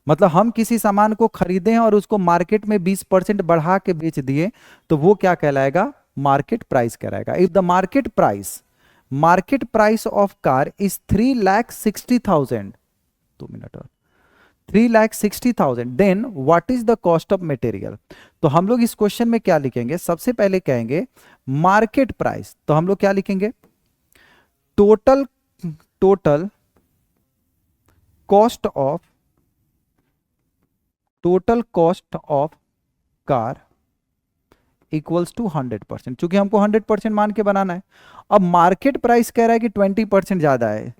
मतलब हम किसी सामान को खरीदें और उसको मार्केट में 20% बढ़ा के बेच दिए, तो वो क्या कहलाएगा, मार्केट प्राइस कहलाएगा। If the market price, market price of car is 3,60,000, 2 minute और, 3,60,000, then what is the cost of material. तो हम लोग इस क्वेश्चन में क्या लिखेंगे, सबसे पहले कहेंगे मार्केट प्राइस, तो हम लोग क्या लिखेंगे, total, total cost of, total cost of car equals to 100%, चूंकि हमको 100% मान के बनाना है। अब मार्केट प्राइस कह रहा है कि 20% ज्यादा है,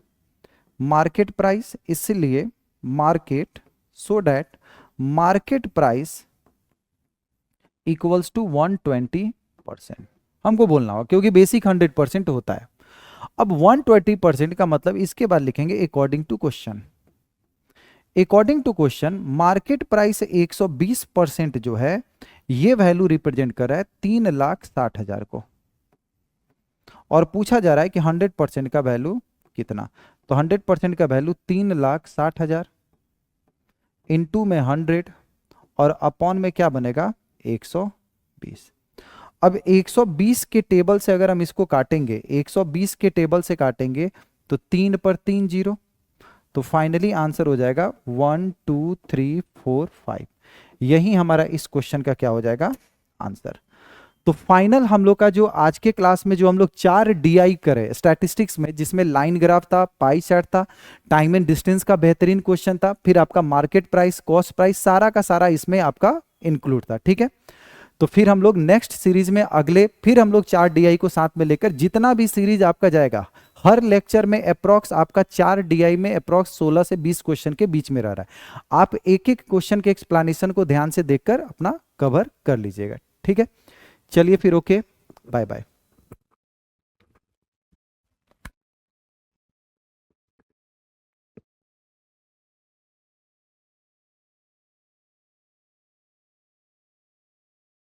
मार्केट प्राइस, इसलिए market, so that market price equals to 120%, हमको बोलना होगा क्योंकि बेसिक 100% होता है। अब 120% का मतलब इसके बाद लिखेंगे according to question, according to question market price 120% जो है ये वैल्यू रिप्रेजेंट कर रहा है 3,60,000 को, और पूछा जा रहा है कि 100% का वैल्यू कितना। तो 100% का वैल्यू 3,60,000 इंटू में 100 और अपॉन में क्या बनेगा 120। अब 120 के टेबल से अगर हम इसको काटेंगे, 120 के टेबल से काटेंगे तो 3 पर 3 जीरो, तो फाइनली आंसर हो जाएगा 1 2 3 4 5। यही हमारा इस क्वेश्चन का क्या हो जाएगा आंसर। तो फाइनल हम लोग का जो आज के क्लास में जो हम लोग 4 डीआई करे स्टैटिस्टिक्स में, जिसमें लाइन ग्राफ था, पाई चार्ट था, टाइम एंड डिस्टेंस का बेहतरीन क्वेश्चन था, फिर आपका मार्केट प्राइस, कॉस्ट प्राइस, सारा का सारा इसमें आपका इंक्लूड था। ठीक है, तो फिर हम लोग नेक्स्ट सीरीज में अगले फिर हम लोग 4 डीआई को साथ में लेकर जितना भी सीरीज आपका जाएगा, हर लेक्चर में अप्रॉक्स आपका 4 डीआई में अप्रॉक्स 16 से 20 क्वेश्चन के बीच में रह रहा है। आप एक एक क्वेश्चन के एक्सप्लेनेशन को ध्यान से देखकर अपना कवर कर लीजिएगा। ठीक है, चलिए फिर ओके, बाय बाय।